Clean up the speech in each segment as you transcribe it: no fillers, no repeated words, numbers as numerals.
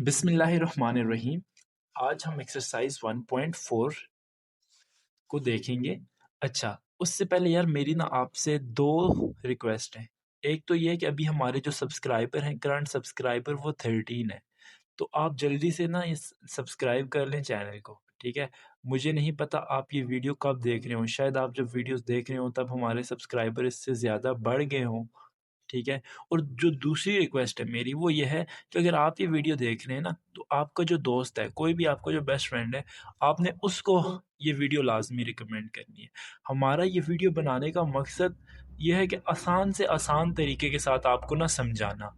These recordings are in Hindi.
बिस्मिल्लाहिर्रहमानिर्रहीम। आज हम एक्सरसाइज 1.4 को देखेंगे। अच्छा, उससे पहले यार मेरी ना आपसे दो रिक्वेस्ट हैं। एक तो ये है कि अभी हमारे जो सब्सक्राइबर हैं, करंट सब्सक्राइबर वो 13 है। तो आप जल्दी से ना इस सब्सक्राइब कर लें चैनल को, ठीक है? मुझे नहीं पता आप ये वीडियो कब देख रहे हो, शायद आप जब वीडियोस देख रहे हो तब हमारे सब्सक्राइबर इससे ज़्यादा बढ़ गए हों, ठीक है? और जो दूसरी रिक्वेस्ट है मेरी वो ये है कि अगर आप ये वीडियो देख रहे हैं ना, तो आपका जो दोस्त है, कोई भी आपका जो बेस्ट फ्रेंड है, आपने उसको ये वीडियो लाज़मी रिकमेंड करनी है। हमारा ये वीडियो बनाने का मकसद ये है कि आसान से आसान तरीके के साथ आपको ना समझाना,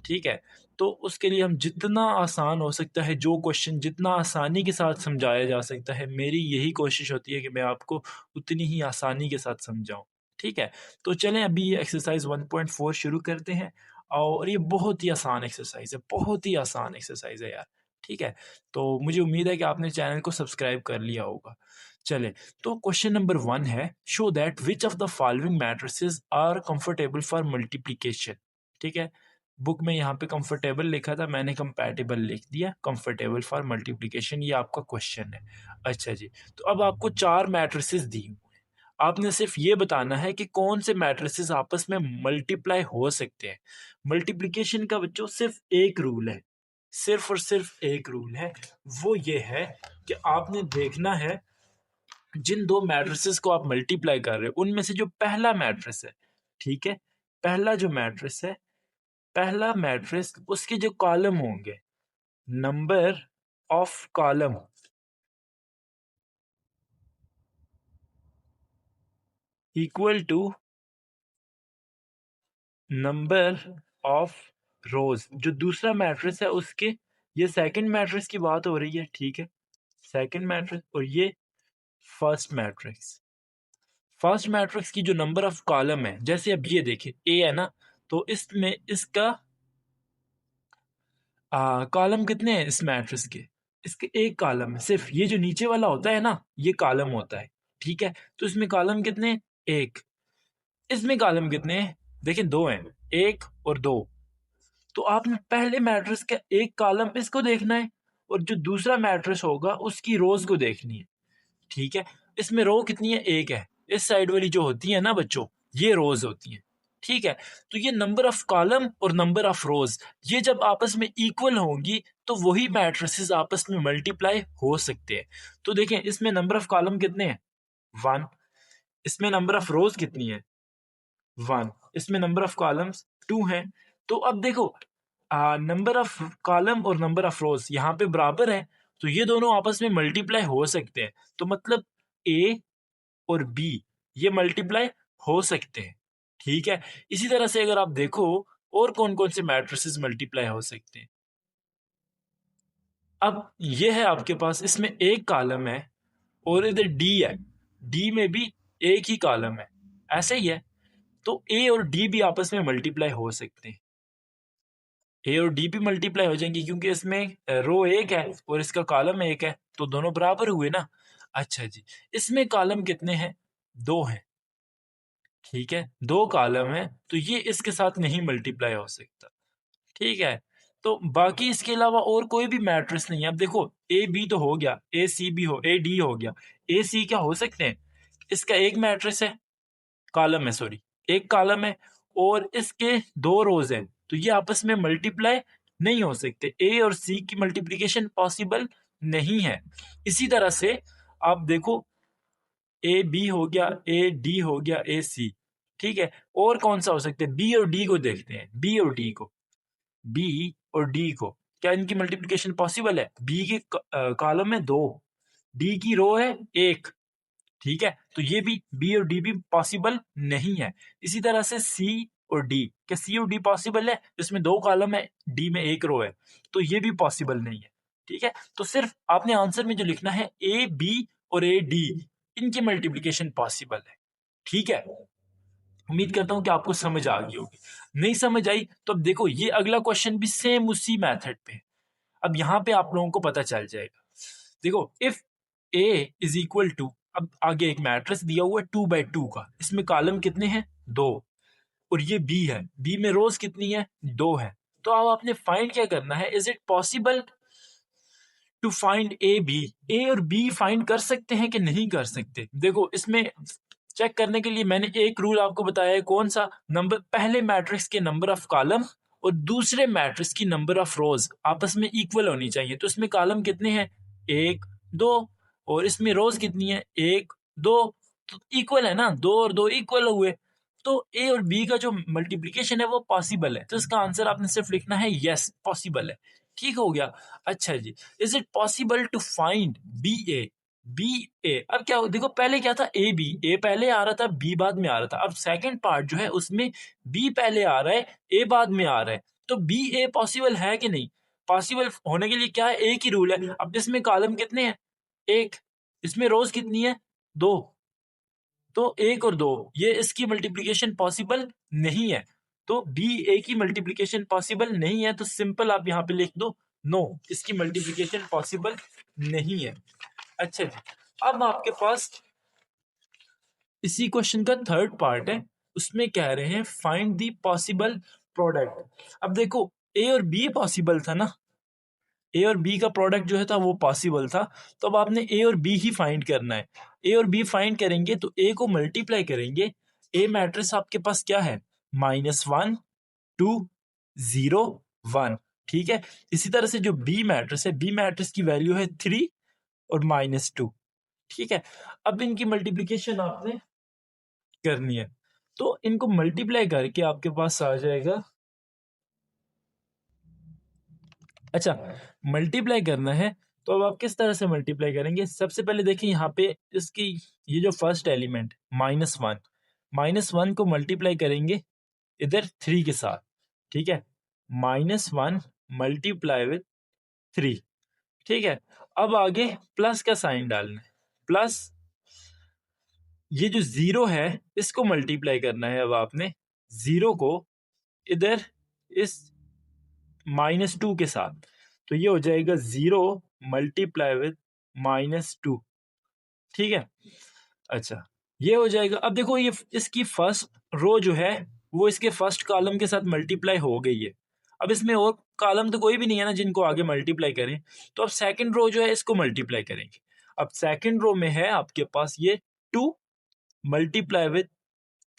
ठीक है? तो उसके लिए हम जितना आसान हो सकता है, जो क्वेश्चन जितना आसानी के साथ समझाया जा सकता है, मेरी यही कोशिश होती है कि मैं आपको उतनी ही आसानी के साथ समझाऊँ, ठीक है? तो चलें अभी ये एक्सरसाइज़ 1.4 शुरू करते हैं और ये बहुत ही आसान एक्सरसाइज़ है, बहुत ही आसान एक्सरसाइज़ है यार, ठीक है? तो मुझे उम्मीद है कि आपने चैनल को सब्सक्राइब कर लिया होगा। चलें, तो क्वेश्चन नंबर 1 है, show that which of the following matrices are comfortable for multiplication, ठीक है? बुक में यहाँ पे कंफर्टेबल लिखा था, मैंने कंपैटिबल लिख दिया, कंफर्टेबल फॉर मल्टीप्लिकेशन ये आपका क्वेश्चन है। अच्छा जी, तो अब आपको 4 मैट्रिसेस दी हुई हैं। आपने सिर्फ ये बताना है कि कौन से मैट्रिसेस आपस में मल्टीप्लाई हो सकते हैं। मल्टीप्लिकेशन का बच्चों सिर्फ एक रूल है, सिर्फ और सिर्फ एक रूल है, वो ये है कि आपने देखना है जिन 2 मैट्रिसेस को आप मल्टीप्लाई कर रहे हो, उनमें से जो पहला मैट्रिक्स है, ठीक है? पहला जो मैट्रिक्स है, पहला मैट्रिक्स उसके जो कॉलम होंगे, number of column equal to number of rows. जो दूसरा मैट्रिक्स है उसके, ये सेकंड मैट्रिक्स की बात हो रही है, ठीक है? सेकंड मैट्रिक्स और ये फर्स्ट मैट्रिक्स। फर्स्ट मैट्रिक्स की जो नंबर ऑफ कॉलम है, जैसे अब ये देखिए ए है ना, तो इसमें इसका कॉलम कितने हैं इस मैट्रिक्स के? इसके एक कॉलम है सिर्फ, ये जो नीचे वाला होता है ना, ये कॉलम होता है, ठीक है? तो इसमें कॉलम कितने हैं? एक। इसमें कॉलम कितने हैं? देखिए दो हैं, एक और दो। तो आपने पहले मैट्रिक्स का एक कॉलम इसको देखना है और जो दूसरा मैट्रिक्स होगा उसकी रोज को देखनी है, ठीक है? इसमें रो कितनी है? एक है। इस साइड वाली जो होती है ना बच्चों, ये रोज होती हैं, ठीक है? तो ये नंबर ऑफ कॉलम और नंबर ऑफ रोज, ये जब आपस में इक्वल होंगी तो वही मैट्रिसेस आपस में मल्टीप्लाई हो सकते हैं। तो देखें इसमें नंबर ऑफ कॉलम कितने हैं? 1। इसमें नंबर ऑफ रोज कितनी है? 1। इसमें नंबर ऑफ कॉलम्स 2 हैं। तो अब देखो, नंबर ऑफ कॉलम और नंबर ऑफ रोज यहाँ पे बराबर है, तो ये दोनों आपस में मल्टीप्लाई हो सकते हैं। तो मतलब ए और बी ये मल्टीप्लाई हो सकते हैं, ठीक है? इसी तरह से अगर आप देखो और कौन-कौन से मैट्रिसेस मल्टीप्लाई हो सकते हैं। अब ये है आपके पास, इसमें एक कॉलम है और इधर डी है, डी में भी एक ही कॉलम है, ऐसे ही है। तो ए और डी भी आपस में मल्टीप्लाई हो सकते हैं। ए और डी भी मल्टीप्लाई हो जाएंगे क्योंकि इसमें रो एक है और इसका कॉलम एक है, तो दोनों बराबर हुए ना। अच्छा जी, इसमें कॉलम कितने हैं? 2 हैं, ठीक है? 2 कॉलम है तो ये इसके साथ नहीं मल्टीप्लाई हो सकता, ठीक है? तो बाकी इसके अलावा और कोई भी मैट्रिक्स नहीं है। अब देखो ए बी तो हो गया, ए सी भी हो, ए डी हो गया, ए सी क्या हो सकते हैं? इसका एक मैट्रिक्स है, कॉलम है सॉरी, एक कॉलम है और इसके 2 रोज हैं, तो ये आपस में मल्टीप्लाई नहीं हो सकते। ए और सी की मल्टीप्लिकेशन पॉसिबल नहीं है। इसी तरह से आप देखो, ए बी हो गया, ए डी हो गया, ए सी, ठीक है? और कौन सा हो सकता है? बी और डी को देखते हैं, बी और डी को, बी और डी को, क्या इनकी मल्टीप्लिकेशन पॉसिबल है? बी के कॉलम में 2, डी की रो है 1, ठीक है? तो ये भी बी और डी भी पॉसिबल नहीं है। इसी तरह से सी और डी, क्या सी और डी पॉसिबल है? इसमें 2 कॉलम है, डी में 1 रो है, तो ये भी पॉसिबल नहीं है, ठीक है? तो सिर्फ आपने आंसर में जो लिखना है ए बी और ए डी, इनकी मल्टीप्लिकेशन पॉसिबल है, ठीक है? उम्मीद करता हूँ कि आपको समझ आ गई होगी। नहीं समझ आई तो अब देखो ये अगला क्वेश्चन भी सेम उसी मेथड पे है। अब यहाँ पे आप लोगों को पता चल जाएगा। देखो if A is equal to, अब आगे एक मैट्रिक्स दिया हुआ है 2/2 का, इसमें कॉलम कितने हैं? 2। और ये बी है, बी में रोज कितनी है? 2 है। तो अब आपने फाइंड क्या करना है, is it possible to find A और बी फाइंड कर सकते हैं कि नहीं कर सकते। देखो इसमें चेक करने के लिए मैंने एक रूल आपको बताया है, कौन सा, नंबर, पहले मैट्रिक्स के नंबर ऑफ कॉलम और दूसरे मैट्रिक्स की नंबर ऑफ रोज आपस में इक्वल होनी चाहिए। तो इसमें कॉलम कितने हैं, एक दो, और इसमें रोज कितनी है, एक दो, तो इक्वल है ना, दो और दो इक्वल हुए। तो ए और बी का जो मल्टीप्लीकेशन है वो पॉसिबल है, तो इसका आंसर आपने सिर्फ लिखना है यस पॉसिबल है। ठीक हो गया। अच्छा जी, is it possible to find B A, B A, अब क्या देखो पहले क्या था, ए बी, ए पहले आ रहा था बी बाद में आ रहा था, अब सेकंड पार्ट जो है उसमें बी पहले आ रहा है ए बाद में आ रहा है, तो बी ए पॉसिबल है कि नहीं। पॉसिबल होने के लिए क्या है, एक ही रूल है। अब इसमें कॉलम कितने हैं, एक, इसमें रोज कितनी है, दो, तो एक और दो, ये इसकी मल्टीप्लिकेशन पॉसिबल नहीं है, तो बी ए की मल्टीप्लिकेशन पॉसिबल नहीं है, तो सिंपल आप यहाँ पे लिख दो नो, इसकी मल्टीप्लिकेशन पॉसिबल नहीं है। अच्छा जी, अब आपके पास इसी क्वेश्चन का थर्ड पार्ट है, उसमें कह रहे हैं फाइंड द पॉसिबल प्रोडक्ट। अब देखो ए और बी पॉसिबल था ना, ए और बी का प्रोडक्ट जो है था वो पॉसिबल था, तो अब आपने ए और बी ही फाइंड करना है। ए और बी फाइंड करेंगे तो ए को मल्टीप्लाई करेंगे, ए मैट्रिक्स आपके पास क्या है, -1 2 0 1, ठीक है। इसी तरह से जो बी मैट्रिक्स है, बी मैट्रिक्स की वैल्यू है 3 और -2, ठीक है। अब इनकी मल्टीप्लीकेशन आपने करनी है, तो इनको मल्टीप्लाई करके आपके पास आ जाएगा, अच्छा मल्टीप्लाई करना है, तो अब आप किस तरह से मल्टीप्लाई करेंगे, सबसे पहले देखिए यहाँ पे इसकी ये जो फर्स्ट एलिमेंट -1, -1 को मल्टीप्लाई करेंगे इधर 3 के साथ, ठीक है, -1 मल्टीप्लाई विथ 3, ठीक है। अब आगे प्लस का साइन डालना है, प्लस ये जो जीरो है इसको मल्टीप्लाई करना है, अब आपने जीरो को इधर इस -2 के साथ, तो ये हो जाएगा 0 मल्टीप्लाई विथ -2, ठीक है। अच्छा ये हो जाएगा। अब देखो ये इसकी फर्स्ट रो जो है वो इसके फर्स्ट कॉलम के साथ मल्टीप्लाई हो गई है, अब इसमें और कॉलम तो कोई भी नहीं है ना जिनको आगे मल्टीप्लाई करें, तो अब सेकंड रो जो है इसको मल्टीप्लाई करेंगे। अब सेकंड रो में है आपके पास ये 2 मल्टीप्लाई विथ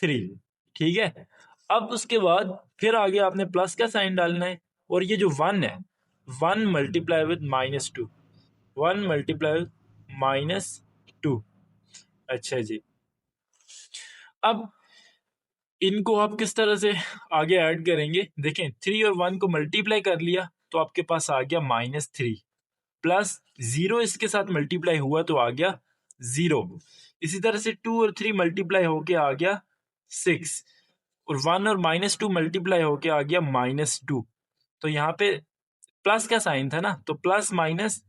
3, ठीक है। अब उसके बाद फिर आगे आपने प्लस का साइन डालना है, और ये जो 1 है 1 मल्टीप्लाई विथ -2, 1 मल्टीप्लाई विथ -2। अच्छा जी, अब इनको आप किस तरह से आगे ऐड करेंगे, देखें 3 और 1 को मल्टीप्लाई कर लिया तो आपके पास आ गया -3, प्लस 0 इसके साथ मल्टीप्लाई हुआ तो आ गया 0, इसी तरह से 2 और 3 मल्टीप्लाई होके आ गया 6, और 1 और -2 मल्टीप्लाई होके आ गया -2, तो यहाँ पे प्लस का साइन था ना, तो प्लस माइनस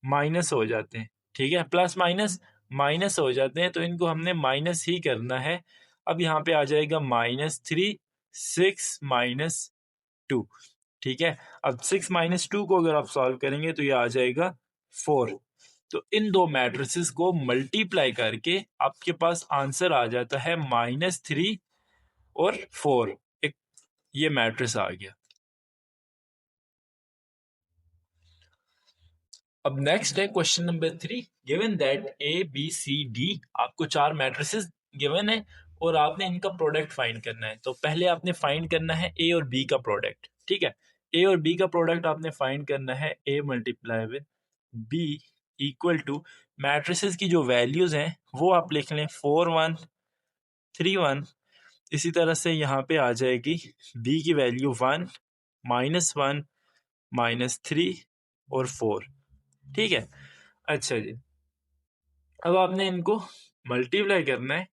माइनस हो जाते हैं, ठीक है, प्लस माइनस माइनस हो जाते हैं, तो इनको हमने माइनस ही करना है। अब यहाँ पे आ जाएगा -3 6 -2, ठीक है। अब 6 -2 को अगर आप सॉल्व करेंगे तो ये आ जाएगा 4, तो इन दो मैट्रिसेस को मल्टीप्लाई करके आपके पास आंसर आ जाता है -3 और 4, एक ये मैट्रिक्स आ गया। अब नेक्स्ट है question number 3, given that A B C D, आपको चार मैट्रिसेस गिवन है और आपने इनका प्रोडक्ट फाइंड करना है। तो पहले आपने फाइंड करना है ए और बी का प्रोडक्ट, ठीक है। ए और बी का प्रोडक्ट आपने फाइंड करना है, A multiply with B equal to matrices की जो वैल्यूज हैं वो आप लिख लें 4 1 3 1, इसी तरह से यहाँ पे आ जाएगी बी की वैल्यू 1 -1 -3 और 4, ठीक है। अच्छा जी, अब आपने इनको मल्टीप्लाई करना है,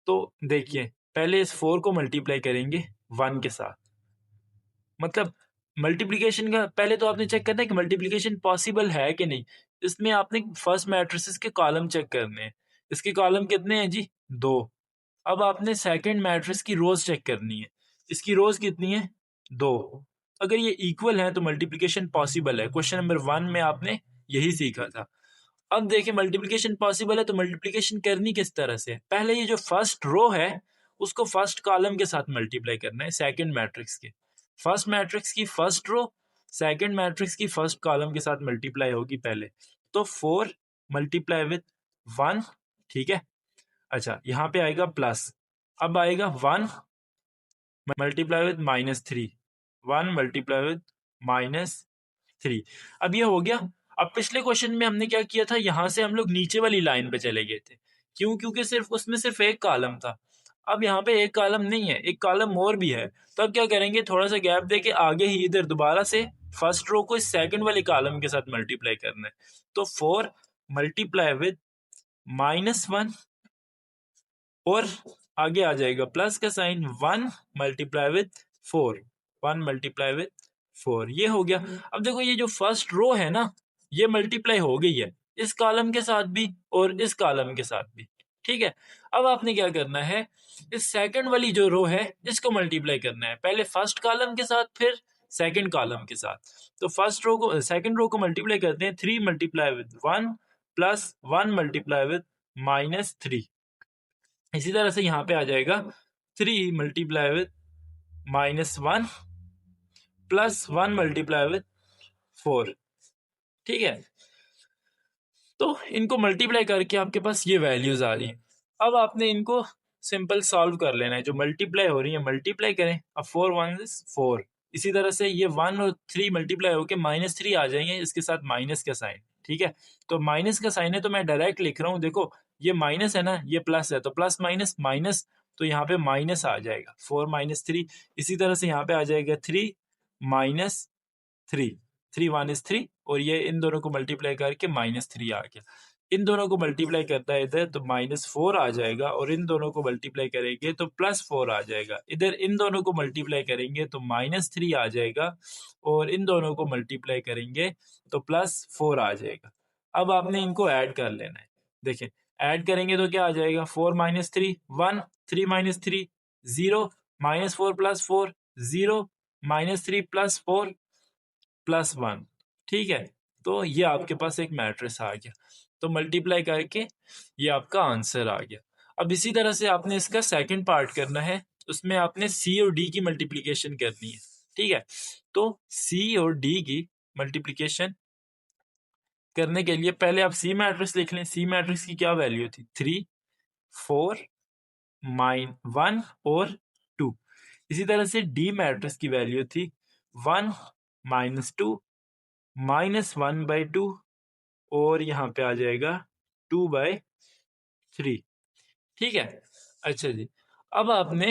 तो देखिए पहले इस 4 को मल्टीप्लाई करेंगे 1 के साथ, मतलब मल्टीप्लिकेशन का पहले तो आपने चेक करना है कि मल्टीप्लिकेशन पॉसिबल है कि नहीं। इसमें आपने फर्स्ट मैट्रिसेस के कॉलम चेक करने हैं, इसके कॉलम कितने हैं जी, 2। अब आपने सेकंड मैट्रिक्स की रोज चेक करनी है, इसकी रोज कितनी है, 2। अगर ये इक्वल है तो मल्टीप्लिकेशन पॉसिबल है, क्वेश्चन नंबर 1 में आपने यही सीखा था। अब देखिए मल्टीप्लिकेशन पॉसिबल है तो मल्टीप्लिकेशन करनी किस तरह से है, पहले ये जो फर्स्ट रो है उसको फर्स्ट कॉलम के साथ मल्टीप्लाई करना है सेकंड मैट्रिक्स के, फर्स्ट मैट्रिक्स की फर्स्ट रो सेकंड मैट्रिक्स की फर्स्ट कॉलम के साथ मल्टीप्लाई होगी पहले, तो 4 मल्टीप्लाई विथ 1, ठीक है। अच्छा यहाँ पे आएगा प्लस, अब आएगा 1 मल्टीप्लाई विथ -3, 1 मल्टीप्लाई विथ -3। अब ये हो गया। अब पिछले क्वेश्चन में हमने क्या किया था, यहां से हम लोग नीचे वाली लाइन पे चले गए थे, क्यों? क्योंकि सिर्फ उसमें सिर्फ एक कॉलम था। अब यहाँ पे एक कॉलम नहीं है, एक कॉलम और भी है, तो अब क्या करेंगे, थोड़ा सा गैप देके आगे ही इधर दोबारा से फर्स्ट रो को इस सेकंड वाली कॉलम के साथ मल्टीप्लाई करना है। तो 4 मल्टीप्लाई विथ -1 और आगे आ जाएगा प्लस का sign, 1 multiply with 4, 1 multiply with 4, ये हो गया। अब देखो ये जो फर्स्ट रो है ना, ये मल्टीप्लाई हो गई है इस कॉलम के साथ भी और इस कॉलम के साथ भी, ठीक है। अब आपने क्या करना है, इस सेकंड वाली जो रो है इसको मल्टीप्लाई करना है, पहले फर्स्ट कॉलम के साथ फिर सेकंड कॉलम के साथ। तो फर्स्ट रो को सेकंड रो को मल्टीप्लाई करते हैं, 3 multiply with 1 plus 1 multiply with -3। इसी तरह से यहाँ पे आ जाएगा 3 multiply with -1 plus 1 multiply with 4, ठीक है। तो इनको मल्टीप्लाई करके आपके पास ये वैल्यूज आ रही हैं। अब आपने इनको सिंपल सॉल्व कर लेना है, जो मल्टीप्लाई हो रही है मल्टीप्लाई करें। अब 4 1 इज 4, इसी तरह से ये 1 और 3 मल्टीप्लाई होके -3 आ जाएंगे, इसके साथ माइनस का साइन, ठीक है। तो माइनस का साइन है तो मैं डायरेक्ट लिख रहा हूँ, देखो ये माइनस है ना, ये प्लस है, तो प्लस माइनस माइनस, तो यहाँ पे माइनस आ जाएगा 4 -3। इसी तरह से यहाँ पे आ जाएगा 3 -3, 3 1 इज 3, और ये इन दोनों को मल्टीप्लाई करके -3 आ गया। इन दोनों को मल्टीप्लाई करता है इधर तो -4 आ जाएगा, और इन दोनों को मल्टीप्लाई करेंगे तो +4 आ जाएगा। इधर इन दोनों को मल्टीप्लाई करेंगे तो -3 आ जाएगा, और इन दोनों को मल्टीप्लाई करेंगे तो +4 आ जाएगा। अब आपने इनको ऐड कर लेना है। देखिए ऐड करेंगे तो क्या आ जाएगा, 4 -3 1, 3 -3 0, -4 + 4 0, -3 + 4 +1, ठीक है। तो ये आपके पास एक मैट्रिक्स आ गया, तो मल्टीप्लाई करके ये आपका आंसर आ गया। अब इसी तरह से आपने इसका सेकंड पार्ट करना है, उसमें आपने सी और डी की मल्टीप्लिकेशन करनी है, ठीक है। तो सी और डी की मल्टीप्लिकेशन करने के लिए पहले आप सी मैट्रिक्स लिख लें। सी मैट्रिक्स की क्या वैल्यू थी, 3 4 -1 और 2। इसी तरह से डी मैट्रिक्स की वैल्यू थी 1 -2 -1/2, और यहाँ पे आ जाएगा 2/3, ठीक है। अच्छा जी, अब आपने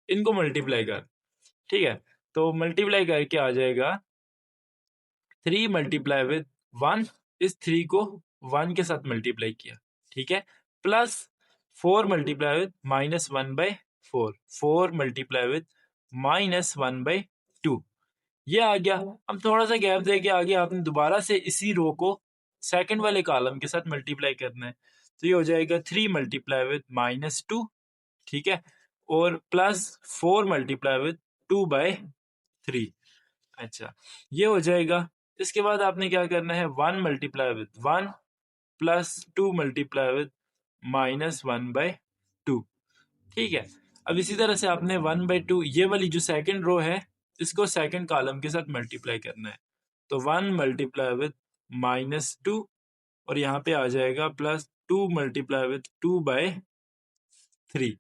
इनको मल्टीप्लाई कर, ठीक है। तो मल्टीप्लाई करके आ जाएगा 3 मल्टीप्लाई विद 1, इस 3 को 1 के साथ मल्टीप्लाई किया, ठीक है, plus 4 multiply with -1/4, 4 multiply with -1/2, ये आ गया। अब थोड़ा सा गैप दे के आगे आपने दोबारा से इसी रो को सेकंड वाले कॉलम के साथ मल्टीप्लाई करना है, तो ये हो जाएगा 3 मल्टीप्लाई विद -2, ठीक है, और प्लस 4 मल्टीप्लाई विद 2/3। अच्छा ये हो जाएगा। इसके बाद आपने क्या करना है, 1 multiply with 1 plus 2 multiply with -1/2, ठीक है। अब इसी तरह से आपने 1/2 ये वाली जो सेकंड रो है इसको सेकंड कॉलम के साथ मल्टीप्लाई करना है, तो 1 मल्टीप्लाई विद -2, और यहाँ पे आ जाएगा प्लस 2 मल्टीप्लाई विद 2/3,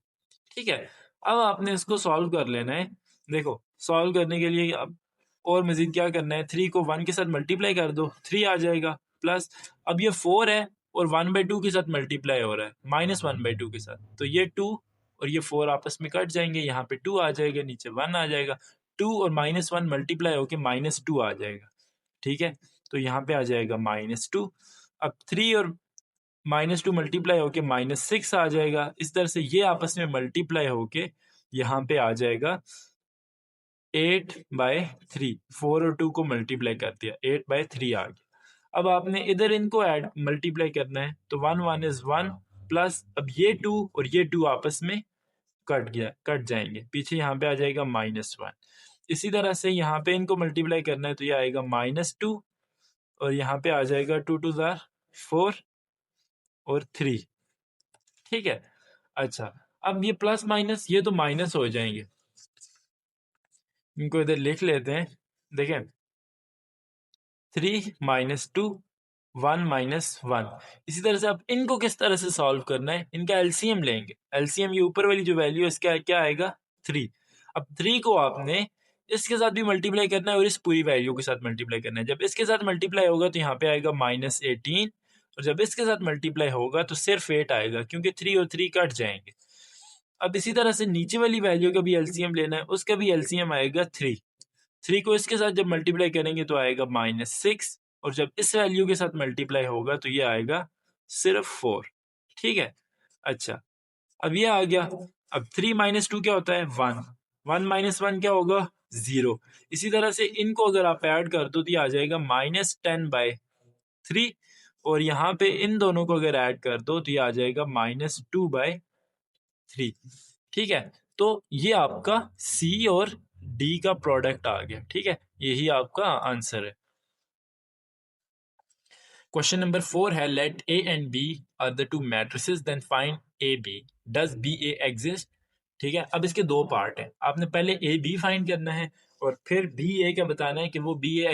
ठीक है। अब आपने इसको सॉल्व कर लेना है। देखो सॉल्व करने के लिए अब और मजीद क्या करना है, 3 को 1 के साथ मल्टीप्लाई कर दो, 3 आ जाएगा, प्लस अब ये 4 है और 1/2 के साथ मल्टीप्लाई हो रहा है -1/2 के साथ, तो ये 2 और ये 4 आपस में कट जाएंगे, यहाँ पे 2 आ जाएगा, नीचे 1 आ जाएगा, 2 और -1 मल्टीप्लाई होके -2 आ जाएगा, ठीक है। तो यहाँ पे आ जाएगा -2। अब 3 और -2 मल्टीप्लाई होके -6 आ जाएगा। इस तरह से ये आपस में मल्टीप्लाई होके यहाँ पे आ जाएगा 8/3, 4 और 2 को मल्टीप्लाई कर दिया, 8/3 आ गया। अब आपने इधर इनको ऐड मल्टीप्लाई करना है, तो 1 1 इज 1, प्लस अब ये 2 और ये 2 आपस में कट जाएंगे, पीछे यहाँ पे आ जाएगा -1। इसी तरह से यहाँ पे इनको मल्टीप्लाई करना है, तो ये आएगा -2, और यहाँ पे आ जाएगा 2 2 ज़ार 4 और 3, ठीक है। अच्छा अब ये प्लस माइनस ये तो माइनस हो जाएंगे, इनको इधर लिख लेते हैं। देखें 3 - 2 1 - 1। इसी तरह से अब इनको किस तरह से सॉल्व करना है, इनका एलसीएम लेंगे। एलसीएम ये ऊपर वाली जो वैल्यू है इसका क्या आएगा 3। अब 3 को आपने इसके साथ भी मल्टीप्लाई करना है और इस पूरी वैल्यू के साथ मल्टीप्लाई करना है। जब इसके साथ मल्टीप्लाई होगा तो यहाँ पे आएगा -18 और जब इसके साथ मल्टीप्लाई होगा तो सिर्फ 8 आएगा क्योंकि 3 और 3 कट जाएंगे। अब इसी तरह से नीचे वाली वैल्यू का भी एलसीएम लेना है, उसका भी एलसीएम आएगा 3। 3 को इसके साथ जब मल्टीप्लाई करेंगे तो आएगा -6 और जब इस वैल्यू के साथ मल्टीप्लाई होगा तो ये आएगा सिर्फ 4। ठीक है, अच्छा अब ये आ गया। अब 3 - 2 क्या होता है 1, 1 - 1 क्या होगा 0। इसी तरह से इनको अगर आप ऐड कर दो तो ये आ जाएगा -10/3 और यहाँ पे इन दोनों को अगर ऐड कर दो तो ये आ जाएगा -2/3। ठीक है, तो ये आपका सी और डी का प्रोडक्ट आ गया। ठीक है, यही आपका आंसर है। क्वेश्चन नंबर 4 है let A and B are the two matrices then find A B does B A exist. ठीक है, अब इसके दो पार्ट हैं, आपने पहले ए बी फाइंड करना है और फिर बी ए का बताना है कि वो बी ए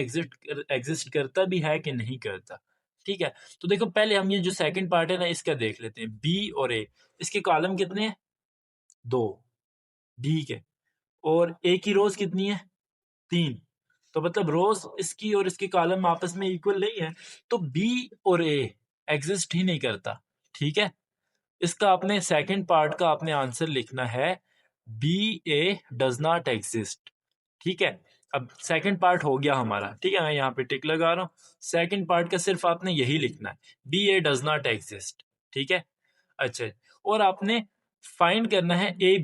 एग्जिस्ट करता भी है कि नहीं करता। ठीक है, तो देखो पहले हम ये जो सेकंड पार्ट है ना इसका देख लेते हैं, बी और ए। इसके कॉलम कितने हैं 2 बी के, और ए की रोज कितनी है 3। तो मतलब रोज इसकी और इसकी कॉलम आपस में इक्वल नहीं है, तो बी और ए एग्जिस्ट ही नहीं करता। ठीक है, इसका आपने सेकंड पार्ट का आपने आंसर लिखना है B A does not exist. ठीक है, अब सेकंड पार्ट हो गया हमारा। ठीक है, मैं यहाँ पे टिक लगा रहा हूँ। सेकंड पार्ट का सिर्फ आपने यही लिखना है B A does not exist. ठीक है, अच्छा, और आपने फाइंड करना है ए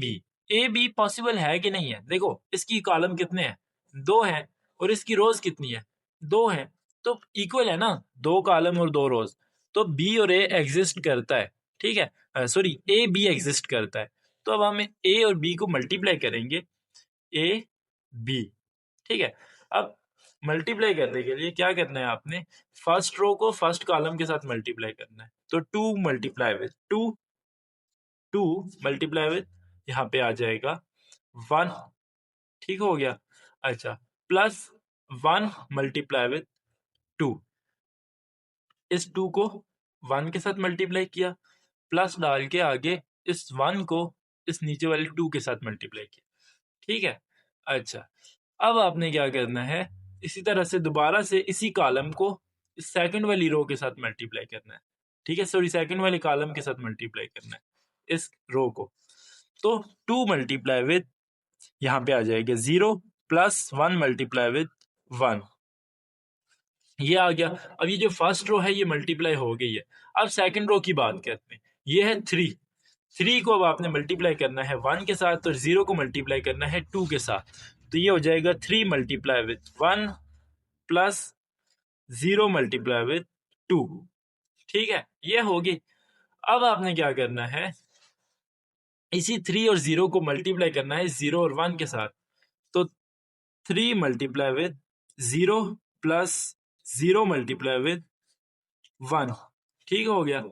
बी पॉसिबल है कि नहीं है। देखो इसकी कॉलम कितने हैं 2 हैं और इसकी रोज कितनी है 2 हैं, तो इक्वल है ना, 2 कॉलम और 2 रोज, तो बी और ए एग्जिस्ट करता है। ठीक है, सॉरी ए बी एग्जिस्ट करता है। तो अब हम ए और बी को मल्टीप्लाई करेंगे, ए बी। ठीक है, अब मल्टीप्लाई करने के लिए क्या करना है आपने, फर्स्ट रो को फर्स्ट कॉलम के साथ मल्टीप्लाई करना है। तो 2 मल्टीप्लाई विद 2, 2 मल्टीप्लाई विद यहाँ पे आ जाएगा 1। ठीक हो गया, अच्छा, प्लस 1 मल्टीप्लाई विद 2, इस 2 को 1 के साथ मल्टीप्लाई किया, प्लस डाल के आगे इस 1 को इस नीचे वाले 2 के साथ मल्टीप्लाई किया। ठीक है, अच्छा, अब आपने क्या करना है, इसी तरह से दोबारा से इसी कॉलम को इस सेकंड वाली रो के साथ मल्टीप्लाई करना है। ठीक है, सॉरी सेकंड वाले कॉलम के साथ मल्टीप्लाई करना है इस रो को। तो 2 मल्टीप्लाई विद यहाँ पे आ जाएगा 0 प्लस 1 मल्टीप्लाई विद 1, ये आ गया। अब ये जो फर्स्ट रो है ये मल्टीप्लाई हो गई है। अब सेकंड रो की बात करते हैं, ये है 3। 3 को अब आपने मल्टीप्लाई करना है 1 के साथ और 0 को मल्टीप्लाई करना है 2 के साथ। तो ये हो जाएगा 3 multiply with 1 plus 0 multiply with 2। ठीक है, ये होगी। अब आपने क्या करना है, इसी 3 और 0 को मल्टीप्लाई करना है 0 और 1 के साथ। तो 3 multiply with 0 plus 0 multiply with 1। ठीक हो गया,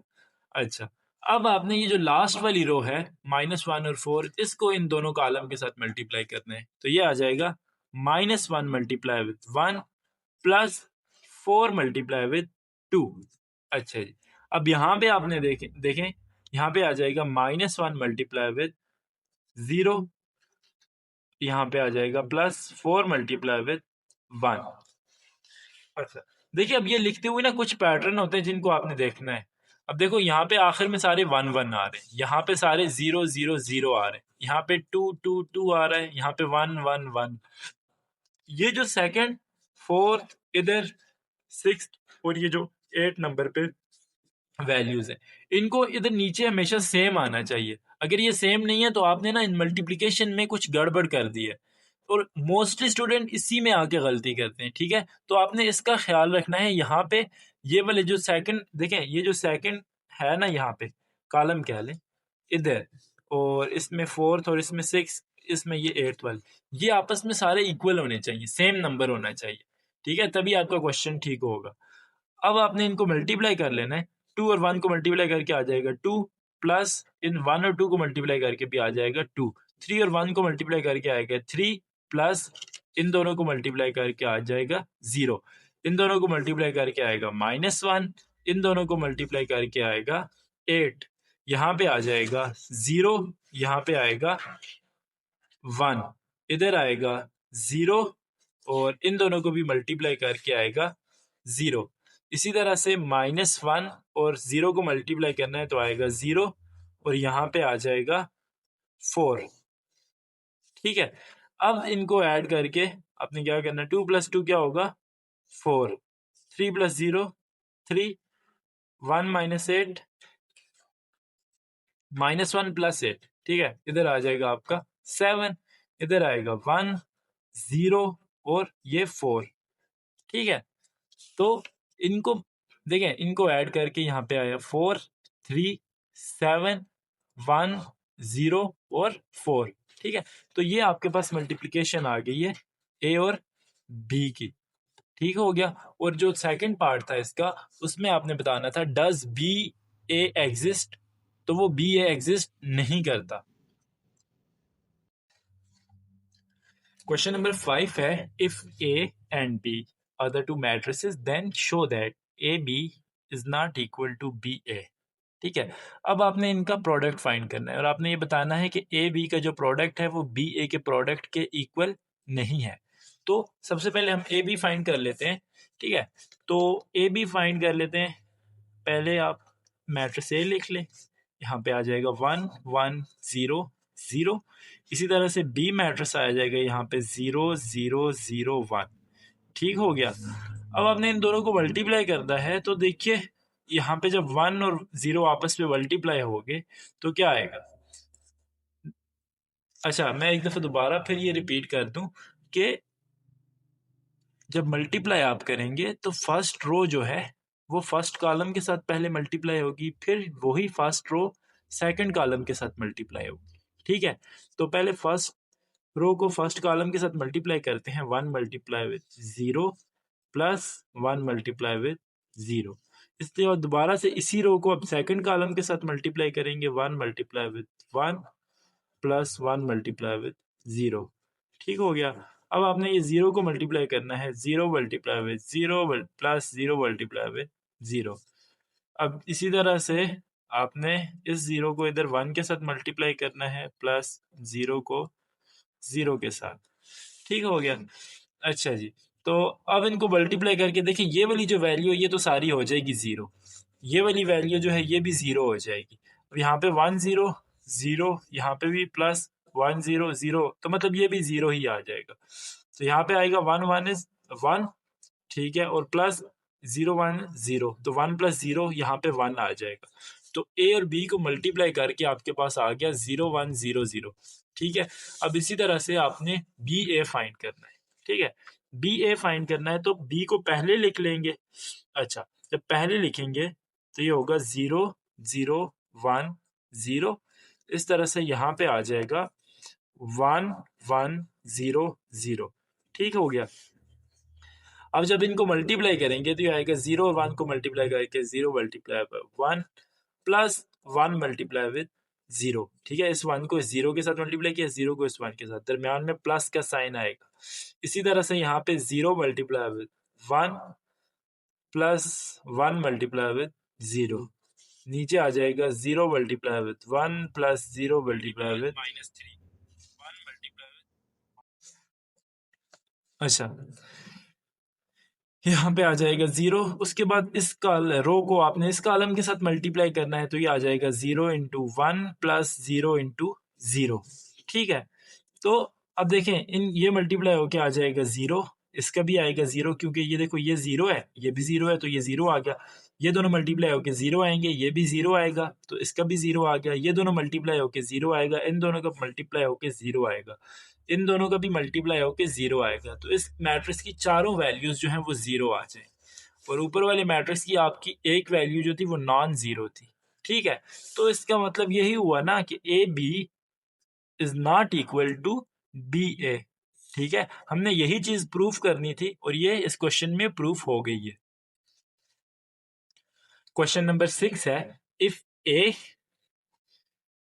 अच्छा, अब आपने ये जो लास्ट वाली रो है -1 और 4, इसको इन दोनों कॉलम के साथ मल्टीप्लाई करना है। तो ये आ जाएगा -1 multiply with 1 plus 4 multiply with 2। अच्छा जी, अब यहाँ पे आपने देखें यहाँ पे आ जाएगा -1 मल्टीप्लाई विद 0, यहाँ पे आ जाएगा प्लस 4 मल्टीप्लाई विद 1। अच्छा, देखिए अब ये लिखते हुए ना कुछ पैटर्न होते हैं जिनको आपने देखना है। अब देखो यहाँ पे आखिर में सारे 1 1 आ रहे हैं, यहाँ पे सारे 0 0 0 आ रहे हैं, यहाँ पे 2 2 2 आ रहा है, यहाँ पे 1 1 1। ये जो सेकंड, फोर्थ, इधर 6 और ये जो 8 नंबर पे वैल्यूज है, इनको इधर नीचे हमेशा सेम आना चाहिए। अगर ये सेम नहीं है तो आपने ना इन मल्टीप्लिकेशन में कुछ गड़बड़ कर दी है, और मोस्टली स्टूडेंट इसी में आके गलती करते हैं। ठीक है, तो आपने इसका ख्याल रखना है। यहाँ पे ये वाले जो सेकंड देखें, ये जो सेकंड है ना, यहाँ पे कॉलम कह लें इधर, और इसमें फोर्थ और इसमें 6, इसमें ये 8th वाले, ये आपस में सारे इक्वल होने चाहिए, सेम नंबर होना चाहिए। ठीक है, तभी आपका क्वेश्चन ठीक होगा। अब आपने इनको मल्टीप्लाई कर लेना है, 2 और 1 को मल्टीप्लाई करके आ जाएगा 2, प्लस इन 1 और 2 को मल्टीप्लाई करके भी आ जाएगा 2, 3 और 1 को मल्टीप्लाई करके आएगा 3, प्लस इन दोनों को मल्टीप्लाई करके आ जाएगा 0, इन दोनों को मल्टीप्लाई करके आएगा -1, इन दोनों को मल्टीप्लाई करके आएगा 8, यहाँ पे आ जाएगा 0, यहाँ पे आएगा 1, इधर आएगा 0 और इन दोनों को भी मल्टीप्लाई करके आएगा 0। इसी तरह से -1 और 0 को मल्टीप्लाई करना है तो आएगा 0 और यहाँ पे आ जाएगा 4। ठीक है, अब इनको ऐड करके आपने क्या करना है, 2 + 2 क्या होगा 4, 3 + 0 3, 1 - 8 -1 + 8, ठीक है, इधर आ जाएगा आपका 7, इधर आएगा 1 0 और ये 4। ठीक है, तो इनको देखें, इनको ऐड करके यहाँ पे आया 4 3 7 1 0 और 4। ठीक है, तो ये आपके पास मल्टीप्लिकेशन आ गई है ए और बी की। ठीक हो गया, और जो सेकंड पार्ट था इसका, उसमें आपने बताना था डज बी ए एग्जिस्ट, तो वो बी ए एग्जिस्ट नहीं करता। क्वेश्चन नंबर 5 है, if A and B are the two matrices then show that A B is not equal to B A. ठीक है, अब आपने इनका प्रोडक्ट फाइंड करना है और आपने ये बताना है कि ए बी का जो प्रोडक्ट है वो बी ए के प्रोडक्ट के इक्वल नहीं है। तो सबसे पहले हम ए बी फाइंड कर लेते हैं। ठीक है, तो ए बी फाइंड कर लेते हैं। पहले आप मैट्रिक्स ए लिख लें, यहाँ पे आ जाएगा 1 1 0 0। इसी तरह से बी मैट्रिक्स आ जाएगा यहाँ पे 0 0 0 1। ठीक हो गया, अब आपने इन दोनों को मल्टीप्लाई करना है, तो देखिए यहाँ पे जब 1 और 0 आपस में मल्टीप्लाई हो गए तो क्या आएगा। अच्छा, मैं एक दफ़ा दोबारा फिर ये रिपीट कर दूं कि जब मल्टीप्लाई आप करेंगे तो फर्स्ट रो जो है वो फर्स्ट कॉलम के साथ पहले मल्टीप्लाई होगी, फिर वही फर्स्ट रो सेकंड कॉलम के साथ मल्टीप्लाई होगी। ठीक है, तो पहले फर्स्ट रो को फर्स्ट कॉलम के साथ मल्टीप्लाई करते हैं, 1 multiply with 0 plus 1 multiply with 0। इसके बाद दोबारा से इसी रो को अब सेकंड कॉलम के साथ मल्टीप्लाई करेंगे, 1 multiply with 1 plus 1 multiply with 0। ठीक हो गया, अब आपने ये 0 को मल्टीप्लाई करना है, 0 multiply with 0 plus 0 multiply with 0। अब इसी तरह से आपने इस 0 को इधर 1 के साथ मल्टीप्लाई करना है, प्लस 0 को 0 के साथ। ठीक हो गया, अच्छा जी, तो अब इनको मल्टीप्लाई करके देखिए, ये वाली जो वैल्यू है ये तो सारी हो जाएगी 0, ये वाली वैल्यू जो है ये भी 0 हो जाएगी। अब यहाँ पे 1 0 0, यहाँ पे भी प्लस 1 0 0, तो मतलब ये भी 0 ही आ जाएगा। तो यहाँ पे आएगा 1 1 इज 1, ठीक है, और प्लस 0 1 0, तो 1 + 0 यहाँ पे 1 आ जाएगा। तो ए और बी को मल्टीप्लाई करके आपके पास आ गया 0 1 0 0। ठीक है, अब इसी तरह से आपने बी ए फाइंड करना है। ठीक है, बी ए फाइंड करना है तो बी को पहले लिख लेंगे। अच्छा, जब पहले लिखेंगे तो ये होगा 0 0 1 0। इस तरह से यहाँ पे आ जाएगा 1 1 0 0। ठीक हो गया, अब जब इनको मल्टीप्लाई करेंगे तो ये आएगा 0 और 1 को मल्टीप्लाई करके 0 multiply by 1 plus 1 multiply with 0। ठीक है, इस 1 को इस 0 के साथ मल्टीप्लाई किया, 0 को इस 1 के साथ, दरमियान में प्लस का साइन आएगा। इसी तरह से यहाँ पे 0 multiply with 1 plus 1 multiply with 0, नीचे आ जाएगा 0 multiply with 1 plus 0 multiply with -3 1 multiply with, अच्छा यहाँ पे आ जाएगा 0। उसके बाद इस रो को आपने इस कॉलम के साथ मल्टीप्लाई करना है, तो ये आ जाएगा 0 × 1 प्लस 0 × 0। ठीक है, तो अब देखें इन ये मल्टीप्लाई होके आ जाएगा 0, इसका भी आएगा 0, क्योंकि ये देखो ये 0 है, ये भी 0 है, तो ये 0 आ गया। ये दोनों मल्टीप्लाई होके 0 आएंगे, ये भी 0 आएगा, तो इसका भी 0 आ गया। ये दोनों मल्टीप्लाई होके 0 आएगा, इन दोनों का मल्टीप्लाई होके 0 आएगा, इन दोनों का भी मल्टीप्लाई होके 0 आएगा। तो इस मैट्रिक्स की चारों वैल्यूज जो हैं वो 0 आ जाए, और ऊपर वाले मैट्रिक्स की आपकी एक वैल्यू जो थी वो नॉन जीरो थी। ठीक है, तो इसका मतलब यही हुआ ना कि A B is not equal to B A. ठीक है, हमने यही चीज प्रूफ करनी थी और ये इस क्वेश्चन में प्रूफ हो गई है। क्वेश्चन नंबर 6 है, if A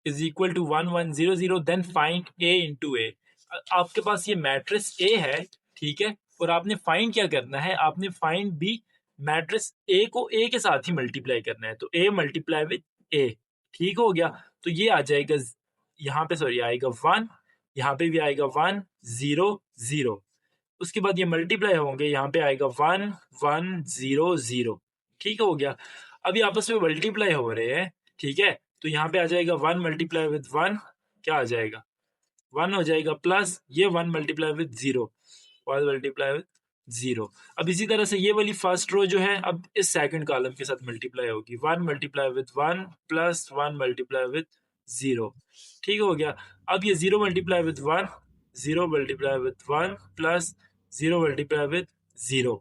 is equal to 1 1 0 0 then find A into A. आपके पास ये मैट्रिक्स ए है ठीक है, और आपने फाइंड क्या करना है, आपने फाइंड बी मैट्रिक्स ए को ए के साथ ही मल्टीप्लाई करना है, तो ए मल्टीप्लाई विद ए, ठीक हो गया। तो ये आ जाएगा यहाँ पे, सॉरी आएगा 1, यहाँ पे भी आएगा 1 0 0, उसके बाद ये मल्टीप्लाई होंगे, यहाँ पे आएगा 1 1 0 0, ठीक हो गया। अभी आपस में मल्टीप्लाई हो रहे हैं, ठीक है, तो यहाँ पे आ जाएगा 1 मल्टीप्लाई विद 1, क्या आ जाएगा 1 हो जाएगा, प्लस ये 1 मल्टीप्लाई विद 0, 1 मल्टीप्लाई विद 0। अब इसी तरह से ये वाली फर्स्ट रो जो है अब इस सेकंड कॉलम के साथ मल्टीप्लाई होगी, 1 multiply with 1 plus 1 multiply with 0, ठीक हो गया। अब ये 0 multiply with 1, 0 multiply with 1 plus 0 multiply with 0,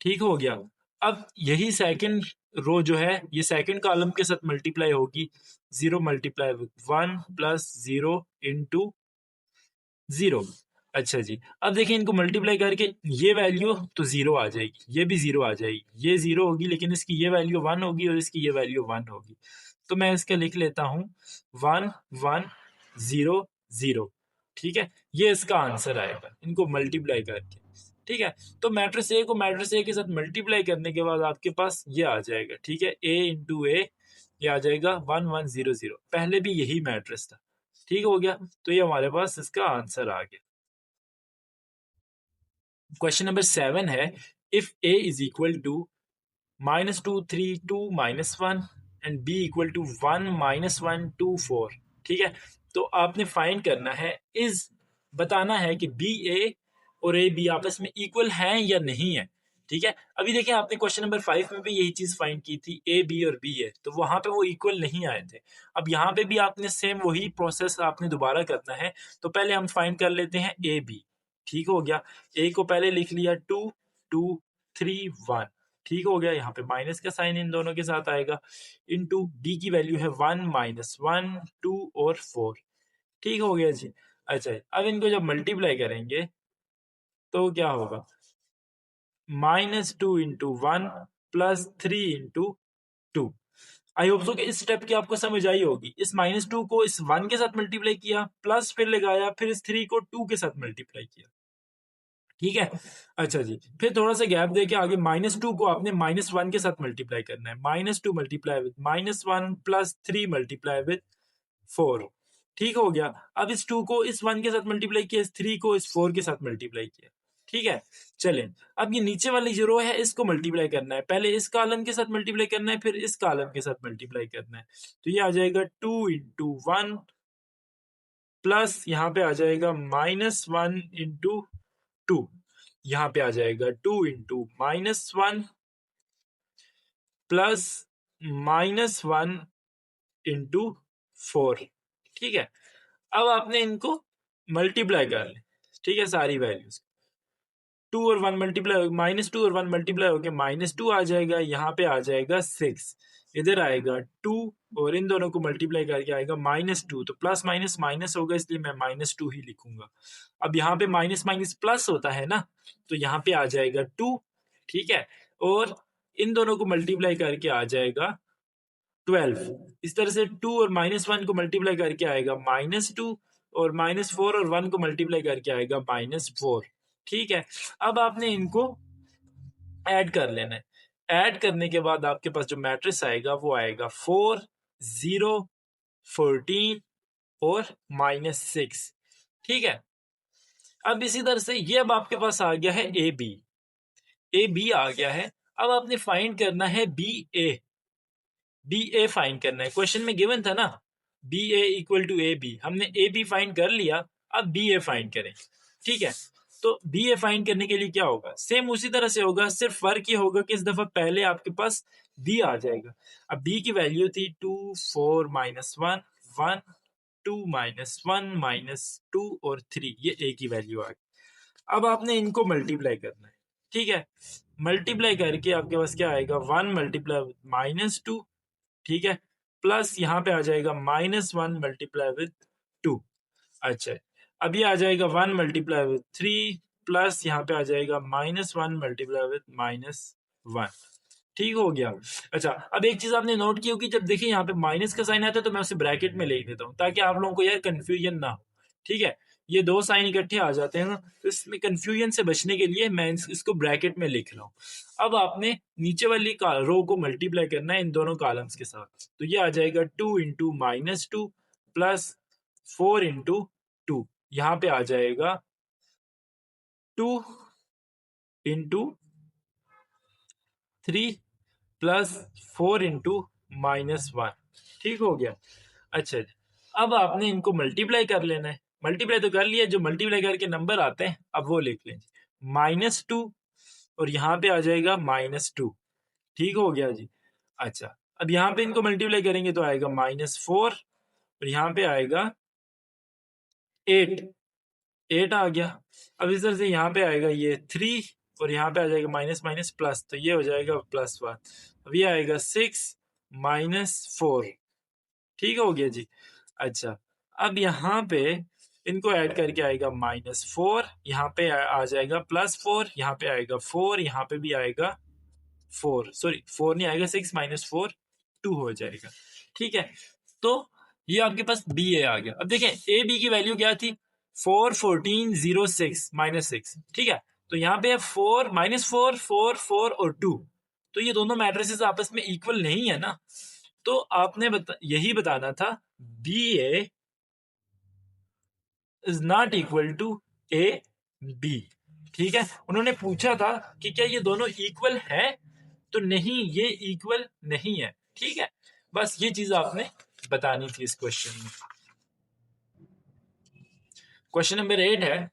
ठीक हो गया। अब यही सेकंड रो जो है ये सेकंड कॉलम के साथ मल्टीप्लाई होगी, 0 मल्टीप्लाई विद 1 प्लस 0 इंटू 0। अच्छा जी, अब देखिए इनको मल्टीप्लाई करके ये वैल्यू तो 0 आ जाएगी, ये भी 0 आ जाएगी, ये 0 होगी, लेकिन इसकी ये वैल्यू 1 होगी और इसकी ये वैल्यू 1 होगी। तो मैं इसका लिख लेता हूँ 1 1 0 0, ठीक है, ये इसका आंसर आएगा इनको मल्टीप्लाई करके, ठीक है। तो मैट्रिक्स ए को मैट्रिक्स ए के साथ मल्टीप्लाई करने के बाद आपके पास ये आ जाएगा, ठीक है, ए इंटू ए, ये आ जाएगा 1 1 0 0, पहले भी यही मैट्रिक्स था, ठीक हो गया। तो ये हमारे पास इसका आंसर आ गया। क्वेश्चन नंबर 7 है, if a is equal to -2 3 2 -1 and b equal to 1 -1 2 4, ठीक है। तो आपने फाइंड करना है, इज बताना है कि बी ए और ए बी आपस में इक्वल हैं या नहीं है, ठीक है। अभी देखिए आपने क्वेश्चन नंबर 5 में भी यही चीज फाइंड की थी, ए बी और बी ए, तो वहां पे वो इक्वल नहीं आए थे। अब यहाँ पे भी आपने सेम वही प्रोसेस आपने दोबारा करना है। तो पहले हम फाइंड कर लेते हैं ए बी, ठीक हो गया। ए को पहले लिख लिया 2 2 3 1, ठीक हो गया, यहाँ पे माइनस का साइन इन दोनों के साथ आएगा, इनटू डी की वैल्यू है 1 -1 2 और 4, ठीक हो गया जी। अच्छा, अब इनको जब मल्टीप्लाई करेंगे तो क्या होगा, -2 into 1 plus 3 into 2। I hope so कि इस स्टेप की आपको समझ आई होगी। इस -2 को इस 1 के साथ मल्टीप्लाई किया, प्लस फिर लगाया, फिर इस 3 को 2 के साथ मल्टीप्लाई किया, ठीक है। अच्छा जी, फिर थोड़ा सा गैप देके आगे -2 को आपने -1 के साथ मल्टीप्लाई करना है, -2 multiply with -1 plus 3 multiply with 4, ठीक हो गया। अब इस 2 को इस 1 के साथ मल्टीप्लाई किया, इस 3 को इस 4 के साथ मल्टीप्लाई किया, ठीक है। चलें, अब ये नीचे वाली जो रो है इसको मल्टीप्लाई करना है, पहले इस कॉलम के साथ मल्टीप्लाई करना है, फिर इस कॉलम के साथ मल्टीप्लाई करना है। तो ये आ जाएगा 2 इंटू 1 प्लस यहाँ पे आ जाएगा -1 इंटू 2, यहाँ पे आ जाएगा 2 इंटू -1 प्लस -1 इंटू 4, ठीक है। अब आपने इनको मल्टीप्लाई कर ले, ठीक है, सारी वैल्यूज 2 और 1 मल्टीप्लाई, -2 और 1 मल्टीप्लाई होके -2 आ जाएगा, यहाँ पे आ जाएगा 6, इधर आएगा 2 और इन दोनों को मल्टीप्लाई करके आएगा -2, तो प्लस माइनस माइनस होगा, इसलिए मैं -2 ही लिखूंगा। अब यहाँ पे माइनस माइनस प्लस होता है ना, तो यहाँ पे आ जाएगा 2, ठीक है, और इन दोनों को मल्टीप्लाई करके आ जाएगा 12। इस तरह से 2 और -1 को मल्टीप्लाई करके आएगा -2 और -4 और 1 को मल्टीप्लाई करके आएगा -4, ठीक है। अब आपने इनको ऐड कर लेना है, ऐड करने के बाद आपके पास जो मैट्रिक्स आएगा वो आएगा 4 0 14 और -6, ठीक है। अब इसी तरह से ये अब आपके पास आ गया है ए बी आ गया है। अब आपने फाइंड करना है बी ए फाइंड करना है, क्वेश्चन में गिवन था ना B A equal to A B, हमने ए बी फाइंड कर लिया, अब बी ए फाइंड करें, ठीक है। तो बी ए फाइंड करने के लिए क्या होगा, सेम उसी तरह से होगा, सिर्फ फर्क ये होगा कि इस दफा पहले आपके पास बी आ जाएगा। अब बी की वैल्यू थी 2 4 -1 1 2 -1 -2 और 3, ये ए की वैल्यू आ गई। अब आपने इनको मल्टीप्लाई करना है, ठीक है, मल्टीप्लाई करके आपके पास क्या आएगा, 1 मल्टीप्लाई -2, ठीक है, प्लस यहाँ पे आ जाएगा -1 मल्टीप्लाई विद 2। अच्छा, अब ये आ जाएगा 1 मल्टीप्लाई विद 3 प्लस यहाँ पे आ जाएगा -1 मल्टीप्लाई विद -1, ठीक हो गया। अच्छा, अब एक चीज आपने नोट की होगी, जब देखिए यहाँ पे माइनस का साइन आता है तो मैं उसे ब्रैकेट में लिख देता हूँ ताकि आप लोगों को यार कंफ्यूजन ना हो, ठीक है। ये दो साइन इकट्ठे आ जाते हैं ना, तो इसमें कंफ्यूजन से बचने के लिए मैं इसको ब्रैकेट में लिख रहा हूँ। अब आपने नीचे वाली रो को मल्टीप्लाई करना है इन दोनों कॉलम्स के साथ, तो ये आ जाएगा 2 × -2 प्लस 4 × 2, यहाँ पे आ जाएगा 2 × 3 प्लस 4 × -1। ठीक हो गया। अच्छा जी, अब आपने इनको मल्टीप्लाई कर लेना है। मल्टीप्लाई तो कर लिया, जो मल्टीप्लाई करके नंबर आते हैं अब वो लिख लें। -2 और यहाँ पे आ जाएगा -2। ठीक हो गया जी। अच्छा, अब यहाँ पे इनको मल्टीप्लाई करेंगे तो आएगा -4 और यहाँ पे आएगा 8 आ गया। अब इस तरह से यहाँ पे आएगा ये 3 और यहाँ पे आ जाएगा माइनस माइनस प्लस, तो ये हो जाएगा +1। अब ये आएगा 6 - 4। ठीक हो गया जी। अच्छा, अब यहाँ पे इनको ऐड करके आएगा -4, यहाँ पे आ जाएगा +4, यहाँ पे आएगा 4, यहाँ पे भी आएगा 4, सॉरी 4 नहीं आएगा, 6 - 4 2 हो जाएगा। ठीक है, तो ये आपके पास बी ए आ गया। अब देखें ए बी की वैल्यू क्या थी, 4 14 0 6 -6। ठीक है, तो यहाँ पे 4 -4 4 4 और 2, तो ये दोनों मैट्रिसेस आपस में इक्वल नहीं है ना, तो आपने यही बताना था B A is not equal to A B. ठीक है, उन्होंने पूछा था कि क्या ये दोनों इक्वल है, तो नहीं, ये इक्वल नहीं है। ठीक है, बस ये चीज आपने बतानी थी इस क्वेश्चन में। क्वेश्चन नंबर 8 है,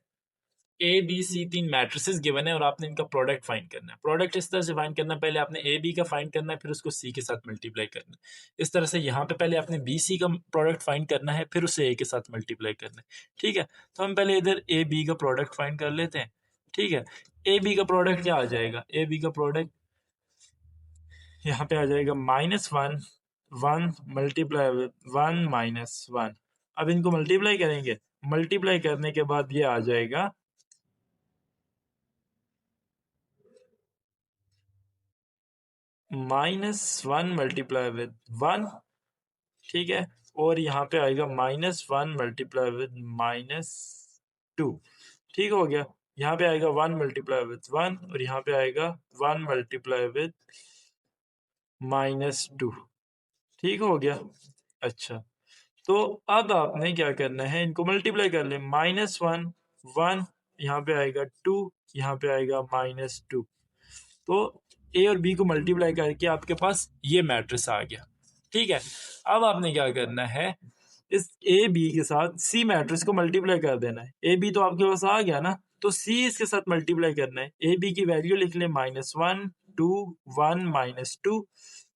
A B C 3 matrices given है और आपने इनका प्रोडक्ट फाइंड करना है। प्रोडक्ट इस तरह से फाइंड करना है, पहले आपने ए बी का फाइंड करना है, फिर उसको सी के साथ मल्टीप्लाई करना है। इस तरह से यहाँ पे पहले आपने बी सी का प्रोडक्ट फाइंड करना है, फिर उसे ए के साथ मल्टीप्लाई करना है। ठीक है, तो हम पहले इधर ए बी का प्रोडक्ट फाइंड कर लेते हैं। ठीक है, ए बी का प्रोडक्ट क्या आ जाएगा, ए बी का प्रोडक्ट यहाँ पे आ जाएगा -1 1 मल्टीप्लाई विद 1 -1। अब इनको मल्टीप्लाई करेंगे, मल्टीप्लाई करने के बाद ये आ जाएगा -1 मल्टीप्लाई विद 1। ठीक है, और यहाँ पे आएगा -1 मल्टीप्लाई विद -2। ठीक हो गया, यहाँ पे आएगा 1 मल्टीप्लाई विद 1 और यहाँ पे आएगा 1 मल्टीप्लाई विद -2। ठीक हो गया। अच्छा, तो अब आपने क्या करना है, इनको मल्टीप्लाई कर ले। -1 1, यहाँ पे आएगा 2, यहाँ पे आएगा -2। तो ए और बी को मल्टीप्लाई करके आपके पास ये मैट्रिक्स आ गया। ठीक है, अब आपने क्या करना है, इस ए बी के साथ सी मैट्रिक्स को मल्टीप्लाई कर देना है। ए बी तो आपके पास आ गया ना, तो सी इसके साथ मल्टीप्लाई करना है। ए बी की वैल्यू लिख ले, -1 2 1 -2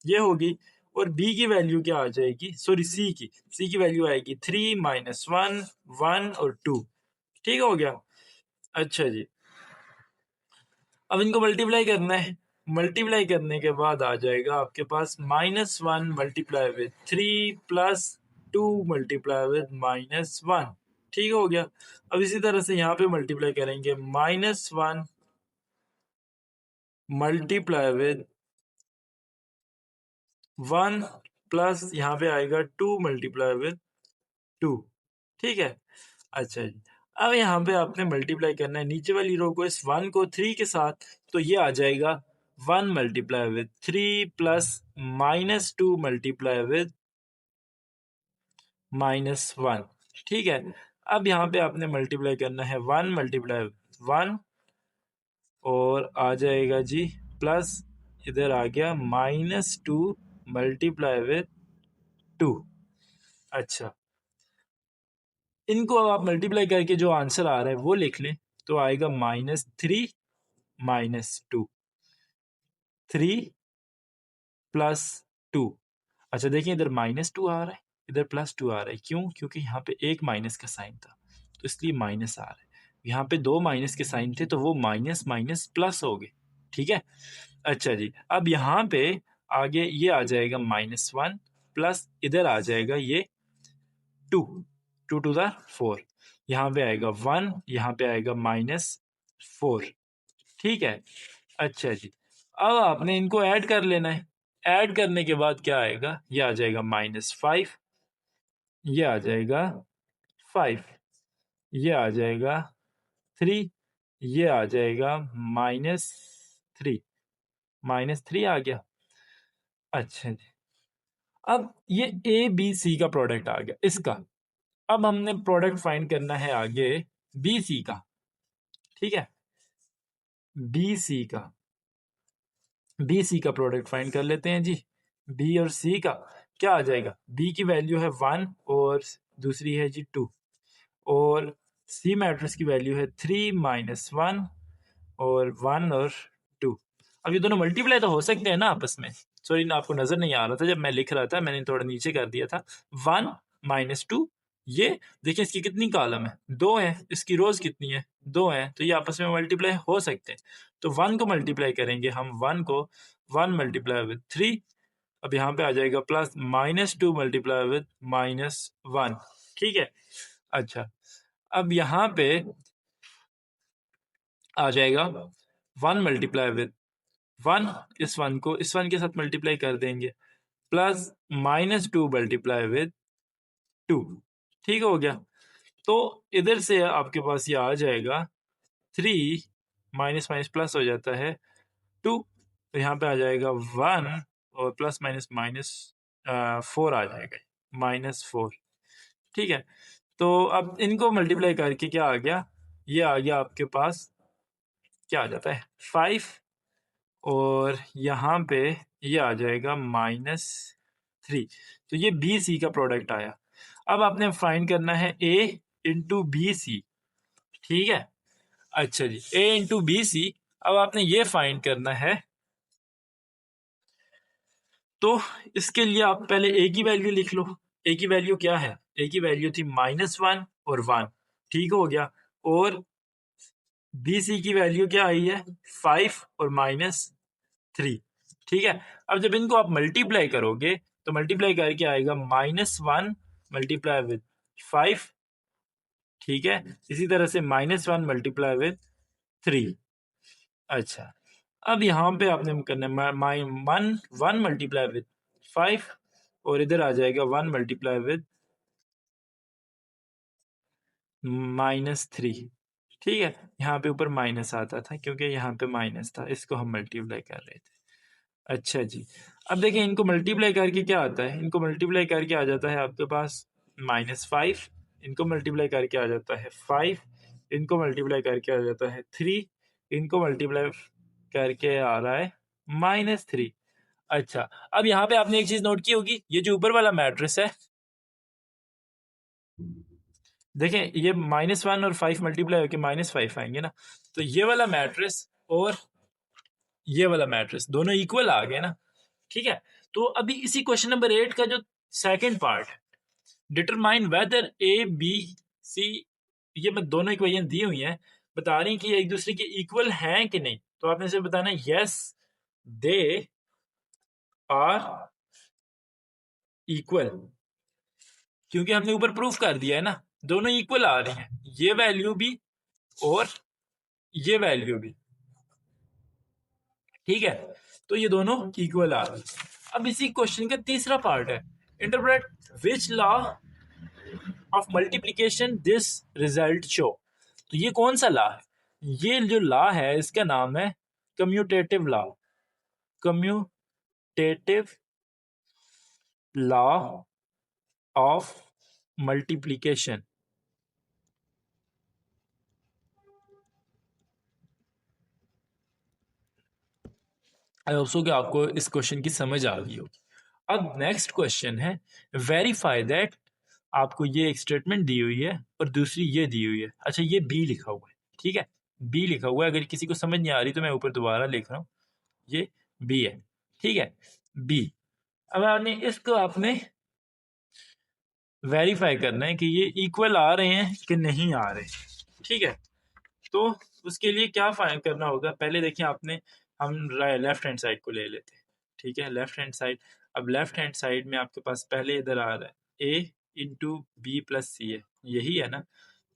ये होगी, और बी की वैल्यू क्या आ जाएगी, सॉरी सी की वैल्यू आएगी 3 -1 1 और 2। ठीक हो गया। अच्छा जी, अब इनको मल्टीप्लाई करना है। मल्टीप्लाई करने के बाद आ जाएगा आपके पास -1 multiply with 3 plus 2 multiply with -1। ठीक हो गया। अब इसी तरह से यहाँ पे मल्टीप्लाई करेंगे, -1 मल्टीप्लाई विद 1 प्लस यहाँ पे आएगा 2 मल्टीप्लाई विद 2। ठीक है। अच्छा जी, अब यहाँ पे आपने मल्टीप्लाई करना है नीचे वाली रो को, इस 1 को 3 के साथ, तो ये आ जाएगा 1 multiply with 3 plus -2 multiply with -1। ठीक है, अब यहाँ पे आपने मल्टीप्लाई करना है 1 मल्टीप्लाई 1 और आ जाएगा जी प्लस, इधर आ गया -2 मल्टीप्लाई विद 2। अच्छा, इनको अब आप मल्टीप्लाई करके जो आंसर आ रहा है वो लिख लें, तो आएगा -3 -2 3 प्लस 2। अच्छा देखिए, इधर -2 आ रहा है, इधर +2 आ रहा है, क्यों, क्योंकि यहाँ पे एक माइनस का साइन था तो इसलिए माइनस आ रहा है। यहाँ पे दो माइनस के साइन थे तो वो माइनस माइनस प्लस हो गए। ठीक है। अच्छा जी, अब यहाँ पे आगे ये आ जाएगा -1 प्लस इधर आ जाएगा ये 2 2 टू द 4, यहाँ पे आएगा 1, यहाँ पे आएगा -4। ठीक है। अच्छा जी, अब आपने इनको ऐड कर लेना है। ऐड करने के बाद क्या आएगा, ये आ जाएगा -5, ये आ जाएगा 5, ये आ जाएगा 3, ये आ जाएगा -3, -3 आ गया। अच्छा जी, अब ये ए बी सी का प्रोडक्ट आ गया इसका। अब हमने प्रोडक्ट फाइंड करना है आगे बी सी का, ठीक है, बी सी का, बी सी का प्रोडक्ट फाइंड कर लेते हैं जी। बी और सी का क्या आ जाएगा, बी की वैल्यू है 1 और दूसरी है जी 2, और सी मैट्रिक्स की वैल्यू है 3 -1 और 1 और 2। अब ये दोनों मल्टीप्लाई तो हो सकते हैं ना आपस में। सॉरी ना, आपको नजर नहीं आ रहा था जब मैं लिख रहा था, मैंने थोड़ा नीचे कर दिया था। 1 -2, ये देखिए इसकी कितनी कॉलम है, 2 है, इसकी रोज कितनी है, 2 है, तो ये आपस में मल्टीप्लाई हो सकते हैं। तो 1 को मल्टीप्लाई करेंगे हम, 1 को 1 मल्टीप्लाई विद 3, अब यहाँ पे आ जाएगा प्लस -2 मल्टीप्लाई विद -1, ठीक है। अच्छा, अब यहाँ पे आ जाएगा 1 मल्टीप्लाई विद 1, इस 1 को इस 1 के साथ मल्टीप्लाई कर देंगे, प्लस -2 मल्टीप्लाई विद 2, ठीक हो गया। तो इधर से आपके पास ये आ जाएगा 3 माइनस माइनस प्लस हो जाता है 2, तो यहाँ पे आ जाएगा 1 और प्लस माइनस माइनस 4 आ जाएगा, -4, ठीक है। तो अब इनको मल्टीप्लाई करके क्या आ गया, ये आ गया आपके पास, क्या आ जाता है 5, और यहाँ पे ये आ जाएगा -3। तो ये बी सी का प्रोडक्ट आया। अब आपने फाइंड करना है ए इंटू बी सी, ठीक है। अच्छा जी, ए इंटू बी सी, अब आपने ये फाइंड करना है, तो इसके लिए आप पहले ए की वैल्यू लिख लो। ए की वैल्यू क्या है, ए की वैल्यू थी -1 और 1, ठीक हो गया। और बी सी की वैल्यू क्या आई है, 5 और -3, ठीक है। अब जब इनको आप मल्टीप्लाई करोगे तो मल्टीप्लाई करके आएगा -1 मल्टीप्लाई विद 5, ठीक है। इसी तरह से -1 मल्टीप्लाई विद 3। अच्छा, अब यहाँ पे आपने करना है 1 मल्टीप्लाई विद 5, और इधर आ जाएगा 1 मल्टीप्लाई विद -3, ठीक है। यहाँ पे ऊपर माइनस आता था क्योंकि यहाँ पे माइनस था, इसको हम मल्टीप्लाई कर रहे थे। अच्छा जी, अब देखिए इनको मल्टीप्लाई करके क्या आता है, इनको मल्टीप्लाई करके आ जाता है आपके पास -5, इनको मल्टीप्लाई करके आ जाता है 5, इनको मल्टीप्लाई करके आ जाता है 3, इनको मल्टीप्लाई करके आ रहा है -3। अच्छा, अब यहाँ पे आपने एक चीज नोट की होगी, ये जो ऊपर वाला मैट्रिक्स है, देखें ये -1 और 5 मल्टीप्लाई होकर -5 आएंगे ना, तो ये वाला मैट्रिक्स और ये वाला मैट्रिक्स दोनों इक्वल आ गए ना, ठीक है। तो अभी इसी क्वेश्चन नंबर 8 का जो सेकंड पार्ट है, determine whether A B C, ये मैं दोनों इक्वेशन दी हुई हैं, बता रही हैं कि ये एक दूसरे के इक्वल हैं कि नहीं। तो आपने सिर्फ बताना है यस दे आर इक्वल, क्योंकि हमने ऊपर प्रूफ कर दिया है ना, दोनों इक्वल आ रही हैं, ये वैल्यू भी और ये वैल्यू भी, ठीक है। तो ये दोनों इक्वल आ रही है। अब इसी क्वेश्चन का तीसरा पार्ट है, interpret which law of multiplication this result show. तो ये कौन सा लॉ है, ये जो लॉ है इसका नाम है commutative law, commutative law of multiplication. I hope so कि आपको इस क्वेश्चन की समझ आ गई होगी। अब नेक्स्ट क्वेश्चन है वेरीफाई दैट, आपको ये एक स्टेटमेंट दी हुई है और दूसरी ये दी हुई है। अच्छा, ये बी लिखा हुआ है, ठीक है, बी लिखा हुआ है, अगर किसी को समझ नहीं आ रही तो मैं ऊपर दोबारा लिख रहा हूँ, ये बी है, ठीक है, बी। अब आपने इसको आपने वेरीफाई करना है कि ये इक्वल आ रहे हैं कि नहीं आ रहे, ठीक है। तो उसके लिए क्या करना होगा, पहले देखिए आपने, हम लेफ्ट हैंड साइड को ले लेते हैं, ठीक है, लेफ्ट हैंड साइड। अब लेफ्ट हैंड साइड में आपके पास पहले इधर आ रहा है ए इंटू बी प्लस सी है, यही है ना।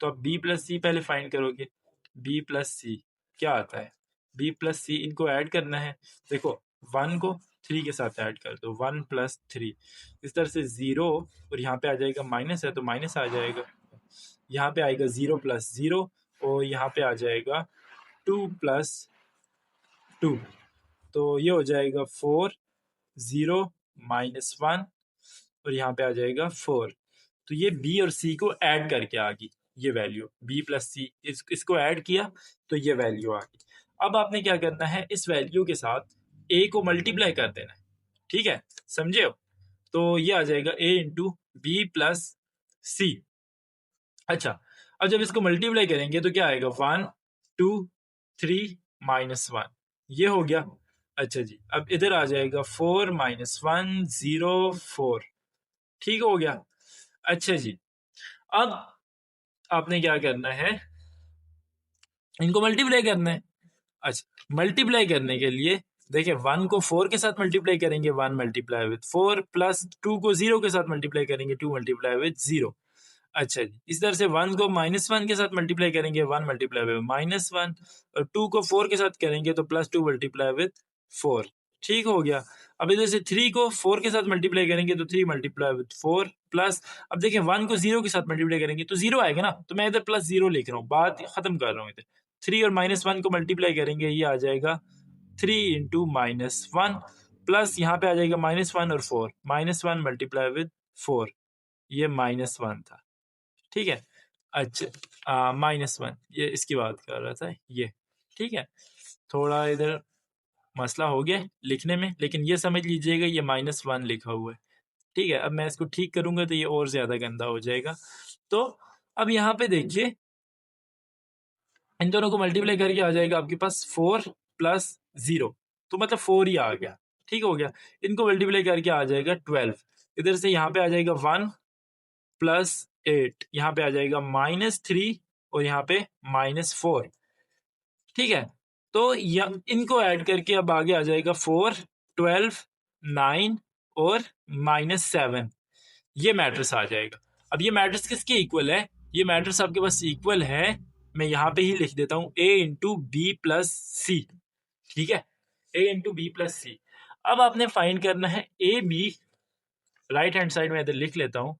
तो अब बी प्लस सी पहले फाइंड करोगे, बी प्लस सी क्या आता है, बी प्लस सी इनको ऐड करना है। देखो 1 को 3 के साथ ऐड कर दो, 1 + 3, इस तरह से 0, और यहाँ पे आ जाएगा माइनस है तो माइनस आ जाएगा, यहाँ पे आएगा 0 + 0 और यहाँ पे आ जाएगा 2 + 2, तो ये हो जाएगा 4, 0 -1 और यहाँ पे आ जाएगा 4। तो ये बी और सी को ऐड करके आ गई ये वैल्यू, बी + सी इसको ऐड किया तो ये वैल्यू आ गई। अब आपने क्या करना है, इस वैल्यू के साथ ए को मल्टीप्लाई कर देना है, ठीक है, समझे हो? तो ये आ जाएगा a इंटू बी प्लस सी। अच्छा, अब जब इसको मल्टीप्लाई करेंगे तो क्या आएगा, 1 2 3 -1, ये हो गया। अच्छा जी, अब इधर आ जाएगा 4 -1 0 4, ठीक हो गया। अच्छा जी, अब आपने क्या करना है, इनको मल्टीप्लाई करना है। अच्छा, मल्टीप्लाई करने के लिए देखिए 1 को 4 के साथ मल्टीप्लाई करेंगे, 1 मल्टीप्लाई विथ 4 प्लस 2 को 0 के साथ मल्टीप्लाई करेंगे, 2 मल्टीप्लाई विथ 0। अच्छा जी, इस तरह से 1 को -1 के साथ मल्टीप्लाई करेंगे, 1 मल्टीप्लाई विथ -1 और 2 को 4 के साथ करेंगे तो +2 मल्टीप्लाई विथ 4, ठीक हो गया। अब इधर से 3 को 4 के साथ मल्टीप्लाई करेंगे तो 3 मल्टीप्लाई विथ 4 प्लस, अब देखिए 1 को 0 के साथ मल्टीप्लाई करेंगे तो 0 आएगा ना, तो मैं इधर +0 लिख रहा हूँ, बात खत्म कर रहा हूँ इधर। 3 और -1 को मल्टीप्लाई करेंगे, ये आ जाएगा 3 इंटू -1 प्लस यहाँ पे आ जाएगा -1 और 4, -1 मल्टीप्लाई विथ 4, ये -1 था, ठीक है। अच्छा, -1 ये इसकी बात कर रहा था ये, ठीक है। थोड़ा इधर मसला हो गया लिखने में, लेकिन ये समझ लीजिएगा ये -1 लिखा हुआ है, ठीक है। अब मैं इसको ठीक करूंगा तो ये और ज्यादा गंदा हो जाएगा। तो अब यहाँ पे देखिए, इन दोनों को मल्टीप्लाई करके आ जाएगा आपके पास 4 + 0, तो मतलब 4 ही आ गया, ठीक हो गया। इनको मल्टीप्लाई करके आ जाएगा 12, इधर से यहाँ पे आ जाएगा 1 + 8, यहाँ पे आ जाएगा -3 और यहाँ पे -4, ठीक है। तो इनको ऐड करके अब आगे आ जाएगा 4 12 9 और -7, ये मैट्रिक्स आ जाएगा। अब ये मैट्रिक्स किसके इक्वल है, ये मैट्रिक्स आपके पास इक्वल है, मैं यहाँ पे ही लिख देता हूँ, a into B plus C, ठीक है, a into B plus C. अब आपने फाइंड करना है A B, right hand side में इधर लिख लेता हूँ,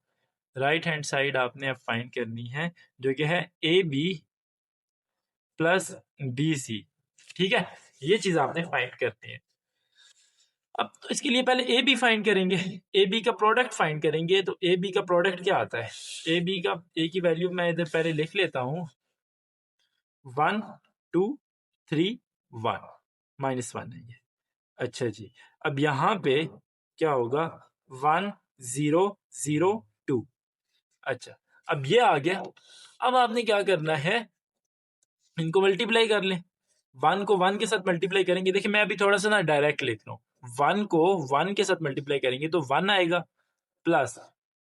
राइट हैंड साइड आपने अब फाइंड करनी है जो कि है A B plus B C, ठीक है, ये चीज आपने फाइंड करनी है। अब तो इसके लिए पहले ए बी फाइंड करेंगे, ए बी का प्रोडक्ट फाइंड करेंगे, तो ए बी का प्रोडक्ट क्या आता है, ए बी का ए की वैल्यू मैं इधर पहले लिख लेता हूँ, 1 2 3 1 -1 है ये। अच्छा जी, अब यहाँ पे क्या होगा, 1 0 0 2। अच्छा, अब ये आ गया। अब आपने क्या करना है, इनको मल्टीप्लाई कर लें, 1 को 1 के साथ मल्टीप्लाई करेंगे, देखिए मैं अभी थोड़ा सा ना डायरेक्ट लिख रहा हूँ, 1 को 1 के साथ मल्टीप्लाई करेंगे तो 1 आएगा, प्लस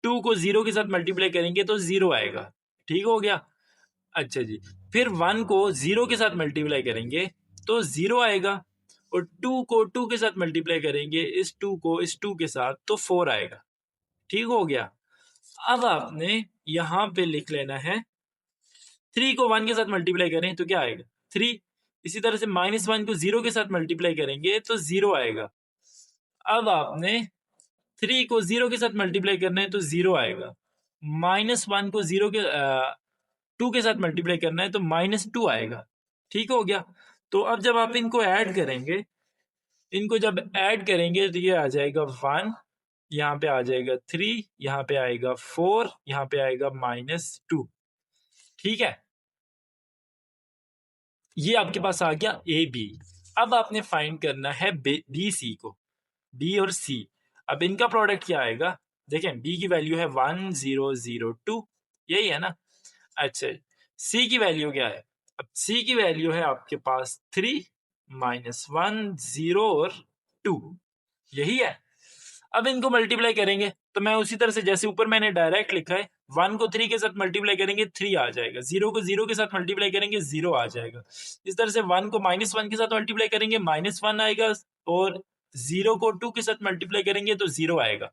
2 को 0 के साथ मल्टीप्लाई करेंगे तो 0 आएगा, ठीक हो गया। अच्छा जी, फिर 1 को 0 के साथ मल्टीप्लाई करेंगे तो 0 आएगा, और 2 को 2 के साथ मल्टीप्लाई करेंगे, इस 2 को इस 2 के साथ, तो 4 आएगा, ठीक हो गया। अब आपने यहाँ पे लिख लेना है, 3 को 1 के साथ मल्टीप्लाई करें तो क्या आएगा, 3। इसी तरह से -1 को 0 के साथ मल्टीप्लाई करेंगे तो 0 आएगा। अब आपने 3 को 0 के साथ मल्टीप्लाई करना है तो 0 आएगा, -1 को 2 के साथ मल्टीप्लाई करना है तो -2 आएगा, ठीक हो गया। तो अब जब आप इनको ऐड करेंगे, इनको जब ऐड करेंगे तो ये आ जाएगा 1, यहाँ पे आ जाएगा 3, यहाँ पे आएगा 4, यहाँ पे आएगा -2, ठीक है। ये आपके पास आ गया ए बी। अब आपने फाइंड करना है बी सी को, बी और सी। अब इनका प्रोडक्ट क्या आएगा, देखें बी की वैल्यू है 1 0 0 2, यही है ना। अच्छा, सी की वैल्यू क्या है, अब सी की वैल्यू है आपके पास 3 -1 0 और 2, यही है। अब इनको मल्टीप्लाई करेंगे तो मैं उसी तरह से जैसे ऊपर मैंने डायरेक्ट लिखा है, 1 को 3 के साथ मल्टीप्लाई करेंगे 3 आ जाएगा, 0 को 0 के साथ मल्टीप्लाई करेंगे 0 आ जाएगा। इस तरह से 1 को -1 के साथ मल्टीप्लाई करेंगे -1 आएगा, और 0 को 2 के साथ मल्टीप्लाई करेंगे तो 0 आएगा।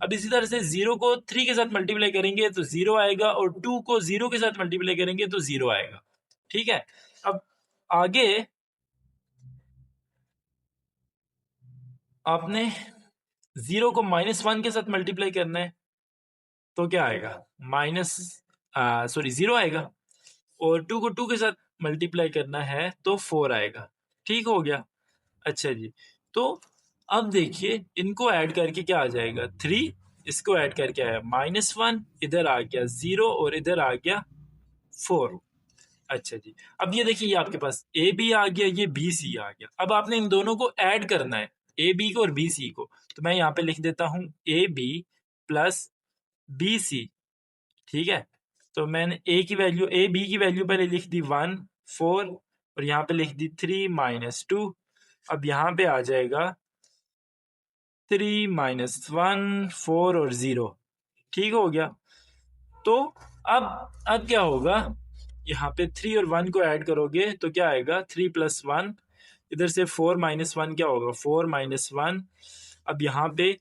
अब इसी तरह से 0 को 3 के साथ मल्टीप्लाई करेंगे तो 0 आएगा, और 2 को 0 के साथ मल्टीप्लाई करेंगे तो 0 आएगा, ठीक है। अब आगे आपने 0 को -1 के साथ मल्टीप्लाई करना है तो क्या आएगा, सॉरी 0 आएगा, और 2 को 2 के साथ मल्टीप्लाई करना है तो 4 आएगा। ठीक हो गया। अच्छा जी, तो अब देखिए इनको ऐड करके क्या आ जाएगा 3, इसको ऐड करके आया -1, इधर आ गया 0 और इधर आ गया 4। अच्छा जी, अब ये देखिए ये आपके पास ए बी आ गया, ये बी सी आ गया। अब आपने इन दोनों को ऐड करना है, ए बी को और बी सी को। तो मैं यहाँ पे लिख देता हूँ A B plus B C. ठीक है, तो मैंने ए की वैल्यू, ए बी की वैल्यू पहले लिख दी 1 4, और यहाँ पे लिख दी 3 -2। अब यहाँ पे आ जाएगा 3 -1 4 और 0। ठीक हो गया। तो अब क्या होगा, यहाँ पे 3 और 1 को ऐड करोगे तो क्या आएगा 3 + 1, इधर से 4 - 1 क्या होगा 4 - 1। अब यहाँ पे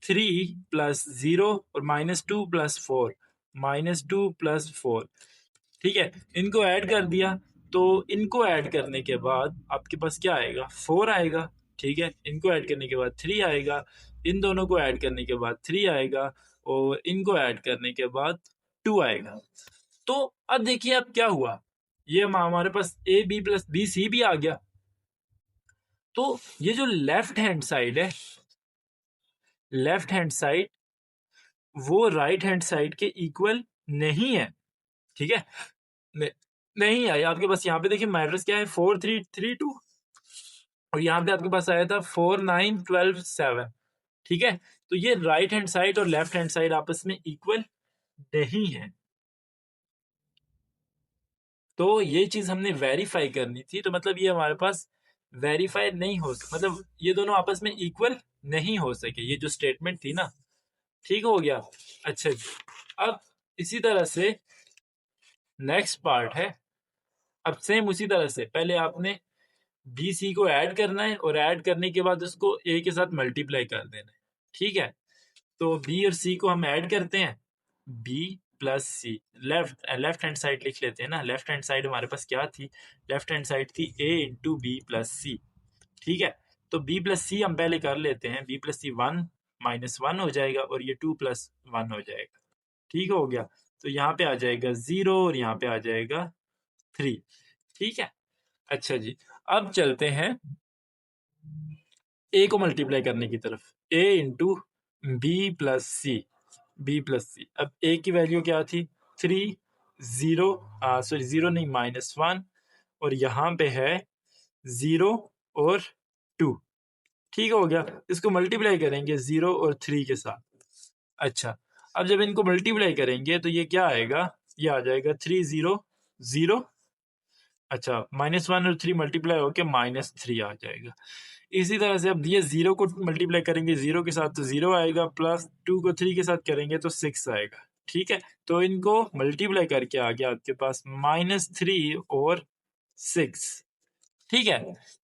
3 + 0 और -2 + 4, -2 + 4। ठीक है, इनको ऐड कर दिया, तो इनको ऐड करने के बाद आपके पास क्या आएगा 4 आएगा। ठीक है, इनको ऐड करने के बाद 3 आएगा, इन दोनों को ऐड करने के बाद 3 आएगा, और इनको ऐड करने के बाद 2 आएगा। तो अब देखिए अब क्या हुआ, ये हमारे पास A B plus B C भी आ गया। तो ये जो लेफ्ट हैंड साइड है, लेफ्ट हैंड साइड वो राइट हैंड साइड के इक्वल नहीं है। ठीक है, ने, नहीं आया आपके पास। यहाँ पे देखिए मैट्रिक्स क्या है 4 3 3 2, और यहाँ पे आपके पास आया था 4 9 12 7। ठीक है, तो ये राइट हैंड साइड और लेफ्ट हैंड साइड आपस में इक्वल नहीं है। तो ये चीज हमने वेरीफाई करनी थी, तो मतलब ये हमारे पास वेरीफाई नहीं हो मतलब ये दोनों आपस में इक्वल नहीं हो सके, ये जो स्टेटमेंट थी ना। ठीक हो गया। अच्छा जी, अब इसी तरह से नेक्स्ट पार्ट है। अब सेम उसी तरह से पहले आपने बी सी को ऐड करना है, और ऐड करने के बाद उसको ए के साथ मल्टीप्लाई कर देना है। ठीक है, तो बी और सी को हम ऐड करते हैं, बी प्लस सी। लेफ्ट लेफ्ट हैंड साइड लिख लेते हैं ना, लेफ्ट हैंड साइड हमारे पास क्या थी, लेफ्ट हैंड साइड थी ए इंटू बी प्लस सी। ठीक है, तो बी प्लस सी हम पहले कर लेते हैं, बी प्लस सी 1 -1 हो जाएगा, और ये 2 + 1 हो जाएगा। ठीक हो गया, तो यहाँ पे आ जाएगा 0 और यहाँ पे आ जाएगा 3। ठीक है। अच्छा जी, अब चलते हैं ए को मल्टीप्लाई करने की तरफ, ए इंटू बी प्लस सी, बी प्लस सी। अब ए की वैल्यू क्या थी 3 0, सॉरी 0 नहीं -1, और यहाँ पे है 0 और 2। ठीक हो गया, इसको मल्टीप्लाई करेंगे 0 और 3 के साथ। अच्छा, अब जब इनको मल्टीप्लाई करेंगे तो ये क्या आएगा, ये आ जाएगा 3 0 0। अच्छा, -1 और 3 मल्टीप्लाई होके -3 आ जाएगा। इसी तरह से अब ये 0 को मल्टीप्लाई करेंगे 0 के साथ तो 0 आएगा, प्लस 2 को 3 के साथ करेंगे तो 6 आएगा। ठीक है, तो इनको मल्टीप्लाई करके आ गया आपके पास -3 और 6। ठीक है,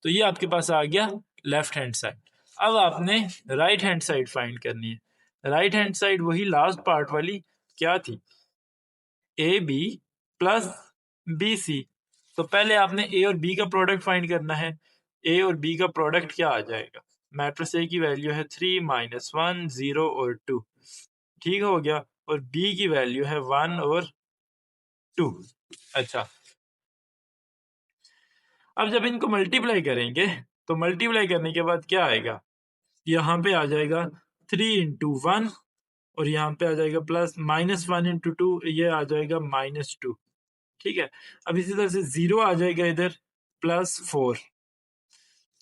तो ये आपके पास आ गया लेफ्ट हैंड साइड। अब आपने राइट हैंड साइड फाइंड करनी है। राइट हैंड साइड वही लास्ट पार्ट वाली क्या थी, A B plus B C. तो पहले आपने ए और बी का प्रोडक्ट फाइंड करना है। ए और बी का प्रोडक्ट क्या आ जाएगा, मैट्रिक्स ए की वैल्यू है 3 -1 0 और 2। ठीक हो गया, और बी की वैल्यू है 1 और 2। अच्छा, अब जब इनको मल्टीप्लाई करेंगे तो मल्टीप्लाई करने के बाद क्या आएगा, यहाँ पे आ जाएगा 3 × 1, और यहाँ पे आ जाएगा प्लस -1 × 2, ये आ जाएगा -2। ठीक है, अब इसी तरह से 0 आ जाएगा इधर, +4।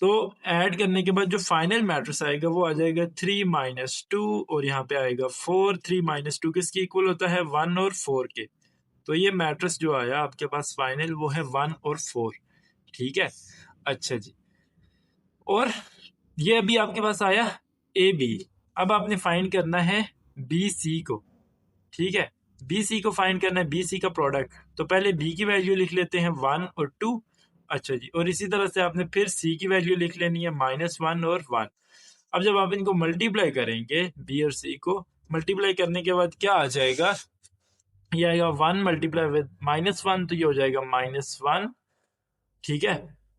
तो ऐड करने के बाद जो फाइनल मैट्रिक्स आएगा वो आ जाएगा 3 -2, और यहाँ पे आएगा 4। 3 -2 किसके इक्वल होता है 1 और 4 के। तो ये मैट्रिक्स जो आया आपके पास फाइनल वो है 1 और 4। ठीक है। अच्छा जी, और ये अभी आपके पास आया ए बी। अब आपने फाइंड करना है बी सी को। ठीक है, बी सी को फाइंड करना है, बी सी का प्रोडक्ट। तो पहले बी की वैल्यू लिख लेते हैं 1 और 2। अच्छा जी, और इसी तरह से आपने फिर सी की वैल्यू लिख लेनी है -1 और 1। अब जब आप इनको मल्टीप्लाई करेंगे बी और सी को, मल्टीप्लाई करने के बाद क्या आ जाएगा, ये आएगा 1 मल्टीप्लाई विद -1, तो ये हो जाएगा -1। ठीक है,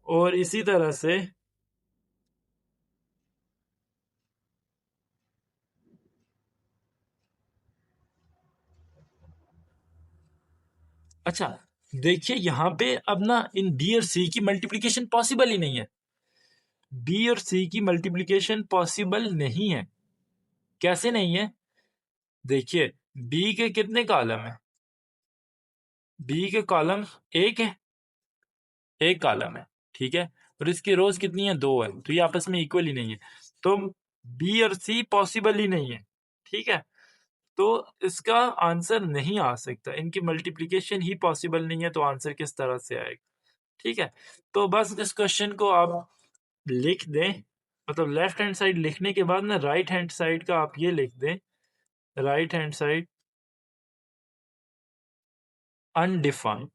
और इसी तरह से अच्छा देखिए यहाँ पे अब ना इन बी और सी की मल्टीप्लिकेशन पॉसिबल ही नहीं है। बी और सी की मल्टीप्लिकेशन पॉसिबल नहीं है। कैसे नहीं है? देखिए बी के कितने कॉलम है? बी के कॉलम एक है, एक कॉलम है, ठीक है, और इसकी रोज कितनी है? दो है, तो ये आपस में इक्वल ही नहीं है, तो बी और सी पॉसिबल ही नहीं है, ठीक है। तो इसका आंसर नहीं आ सकता, इनकी मल्टीप्लिकेशन ही पॉसिबल नहीं है, तो आंसर किस तरह से आएगा? ठीक है, तो बस इस क्वेश्चन को आप लिख दें, मतलब लेफ्ट हैंड साइड लिखने के बाद ना राइट हैंड साइड का आप ये लिख दें, राइट हैंड साइड अनडिफाइंड,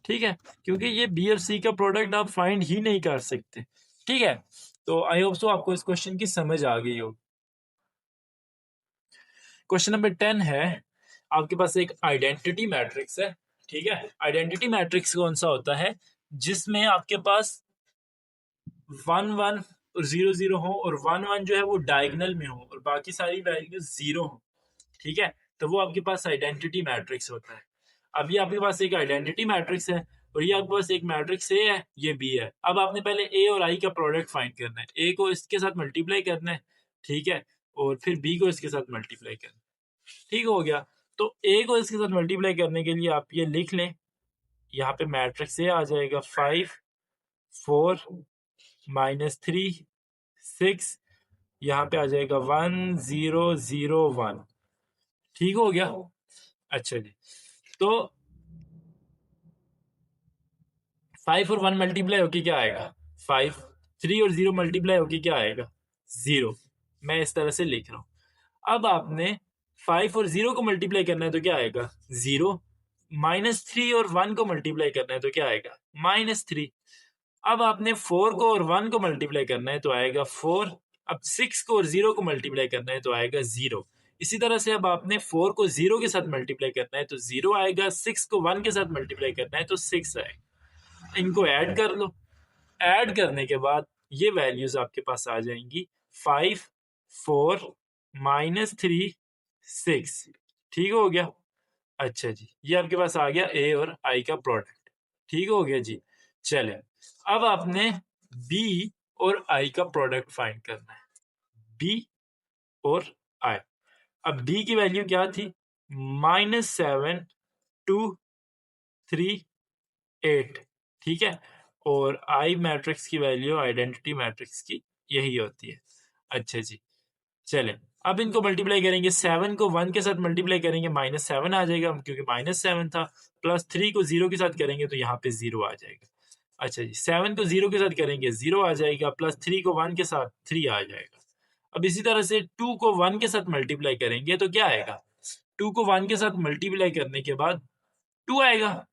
ठीक है, क्योंकि ये बी और सी का प्रोडक्ट आप फाइंड ही नहीं कर सकते, ठीक है। तो आई होप सो आपको इस क्वेश्चन की समझ आ गई हो। क्वेश्चन नंबर 10 है, आपके पास एक आइडेंटिटी मैट्रिक्स है, ठीक है। आइडेंटिटी मैट्रिक्स कौन सा होता है? जिसमें आपके पास 1 1 और 0 0 हो, और 1 1 जो है वो डायगोनल में हो और बाकी सारी वैल्यूज 0 हो, ठीक है, तो वो आपके पास आइडेंटिटी मैट्रिक्स होता है। अभी आपके पास एक आइडेंटिटी मैट्रिक्स है और ये आपके पास एक मैट्रिक्स ए है, ये बी है। अब आपने पहले ए और आई का प्रोडक्ट फाइंड करना है, ए को इसके साथ मल्टीप्लाई करना है, ठीक है, और फिर बी को इसके साथ मल्टीप्लाई करना है, ठीक हो गया। तो ए को इसके साथ मल्टीप्लाई करने के लिए आप ये लिख लें, यहाँ पे मैट्रिक्स ए आ जाएगा 5 4 -3 6, यहाँ पे आ जाएगा 1 0 0 1, ठीक हो गया। अच्छा जी, तो 5 और 1 मल्टीप्लाई होके क्या आएगा? 5। 3 और 0 मल्टीप्लाई होके क्या आएगा? 0। मैं इस तरह से लिख रहा हूं। अब आपने 5 और 0 को मल्टीप्लाई करना है तो क्या आएगा? 0। -3 और 1 को मल्टीप्लाई करना है तो क्या आएगा? -3। अब आपने 4 को और 1 को मल्टीप्लाई करना है तो आएगा 4। अब 6 को और 0 को मल्टीप्लाई करना है तो आएगा 0। इसी तरह से अब आपने 4 को 0 के साथ मल्टीप्लाई करना है तो 0 आएगा, 6 को 1 के साथ मल्टीप्लाई करना है तो 6 आएगा। इनको ऐड कर लो, ऐड करने के बाद ये वैल्यूज आपके पास आ जाएंगी 5 4 -3 6, ठीक हो गया। अच्छा जी, ये आपके पास आ गया ए और आई का प्रोडक्ट, ठीक हो गया जी। चले, अब आपने बी और आई का प्रोडक्ट फाइंड करना है, बी और आई। अब बी की वैल्यू क्या थी? -7 2 3 8, ठीक है, और आई मैट्रिक्स की वैल्यू आइडेंटिटी मैट्रिक्स की यही होती है। अच्छा जी, चले, अब इनको मल्टीप्लाई करेंगे, 7 को 1 के साथ मल्टीप्लाई करेंगे -7 आ जाएगा, क्योंकि -7 था, +3 को 0 के साथ करेंगे तो यहाँ पे 0 आ जाएगा। अच्छा जी, 7 को 0 के साथ करेंगे 0 आ जाएगा, +3 को 1 के साथ 3 आ जाएगा। अब इसी तरह से 2 को 1 के साथ मल्टीप्लाई करेंगे तो क्या आएगा? 2 को 1 के साथ मल्टीप्लाई करने के बाद 2 आएगा,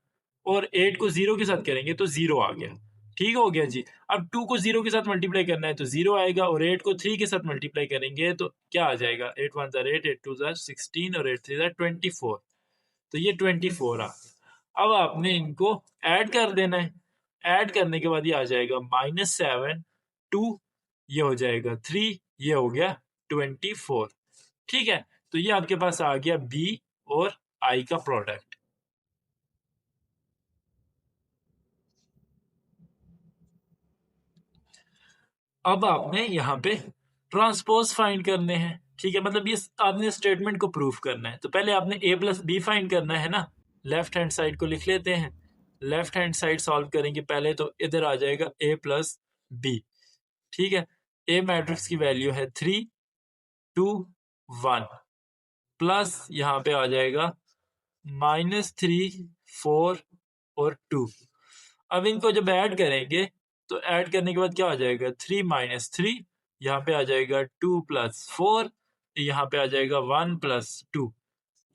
और 8 को 0 के साथ करेंगे तो 0 आ गया, ठीक हो गया जी। अब 2 को 0 के साथ मल्टीप्लाई करना है तो 0 आएगा, और 8 को 3 के साथ मल्टीप्लाई करेंगे तो क्या आ जाएगा? 8 1 8, 8 2 16 और 8 3 24, तो ये 24 आ गया। अब आपने इनको ऐड कर देना है, ऐड करने के बाद ये आ जाएगा -7 2, ये हो जाएगा 3, ये हो गया 24, ठीक है। तो ये आपके पास आ गया बी और आई का प्रोडक्ट। अब आपने यहाँ पे ट्रांसपोज फाइंड करने हैं, ठीक है, मतलब ये आपने स्टेटमेंट को प्रूफ करना है। तो पहले आपने a प्लस बी फाइंड करना है ना, लेफ्ट हैंड साइड को लिख लेते हैं। लेफ्ट हैंड साइड सॉल्व करेंगे पहले, तो इधर आ जाएगा a प्लस बी, ठीक है। ए मैट्रिक्स की वैल्यू है 3 2 1, प्लस यहाँ पे आ जाएगा -3 4 और 2। अब इनको जब ऐड करेंगे तो ऐड करने के बाद क्या आ जाएगा? 3 -3, यहाँ पे आ जाएगा 2 + 4, यहाँ पे आ जाएगा 1 + 2,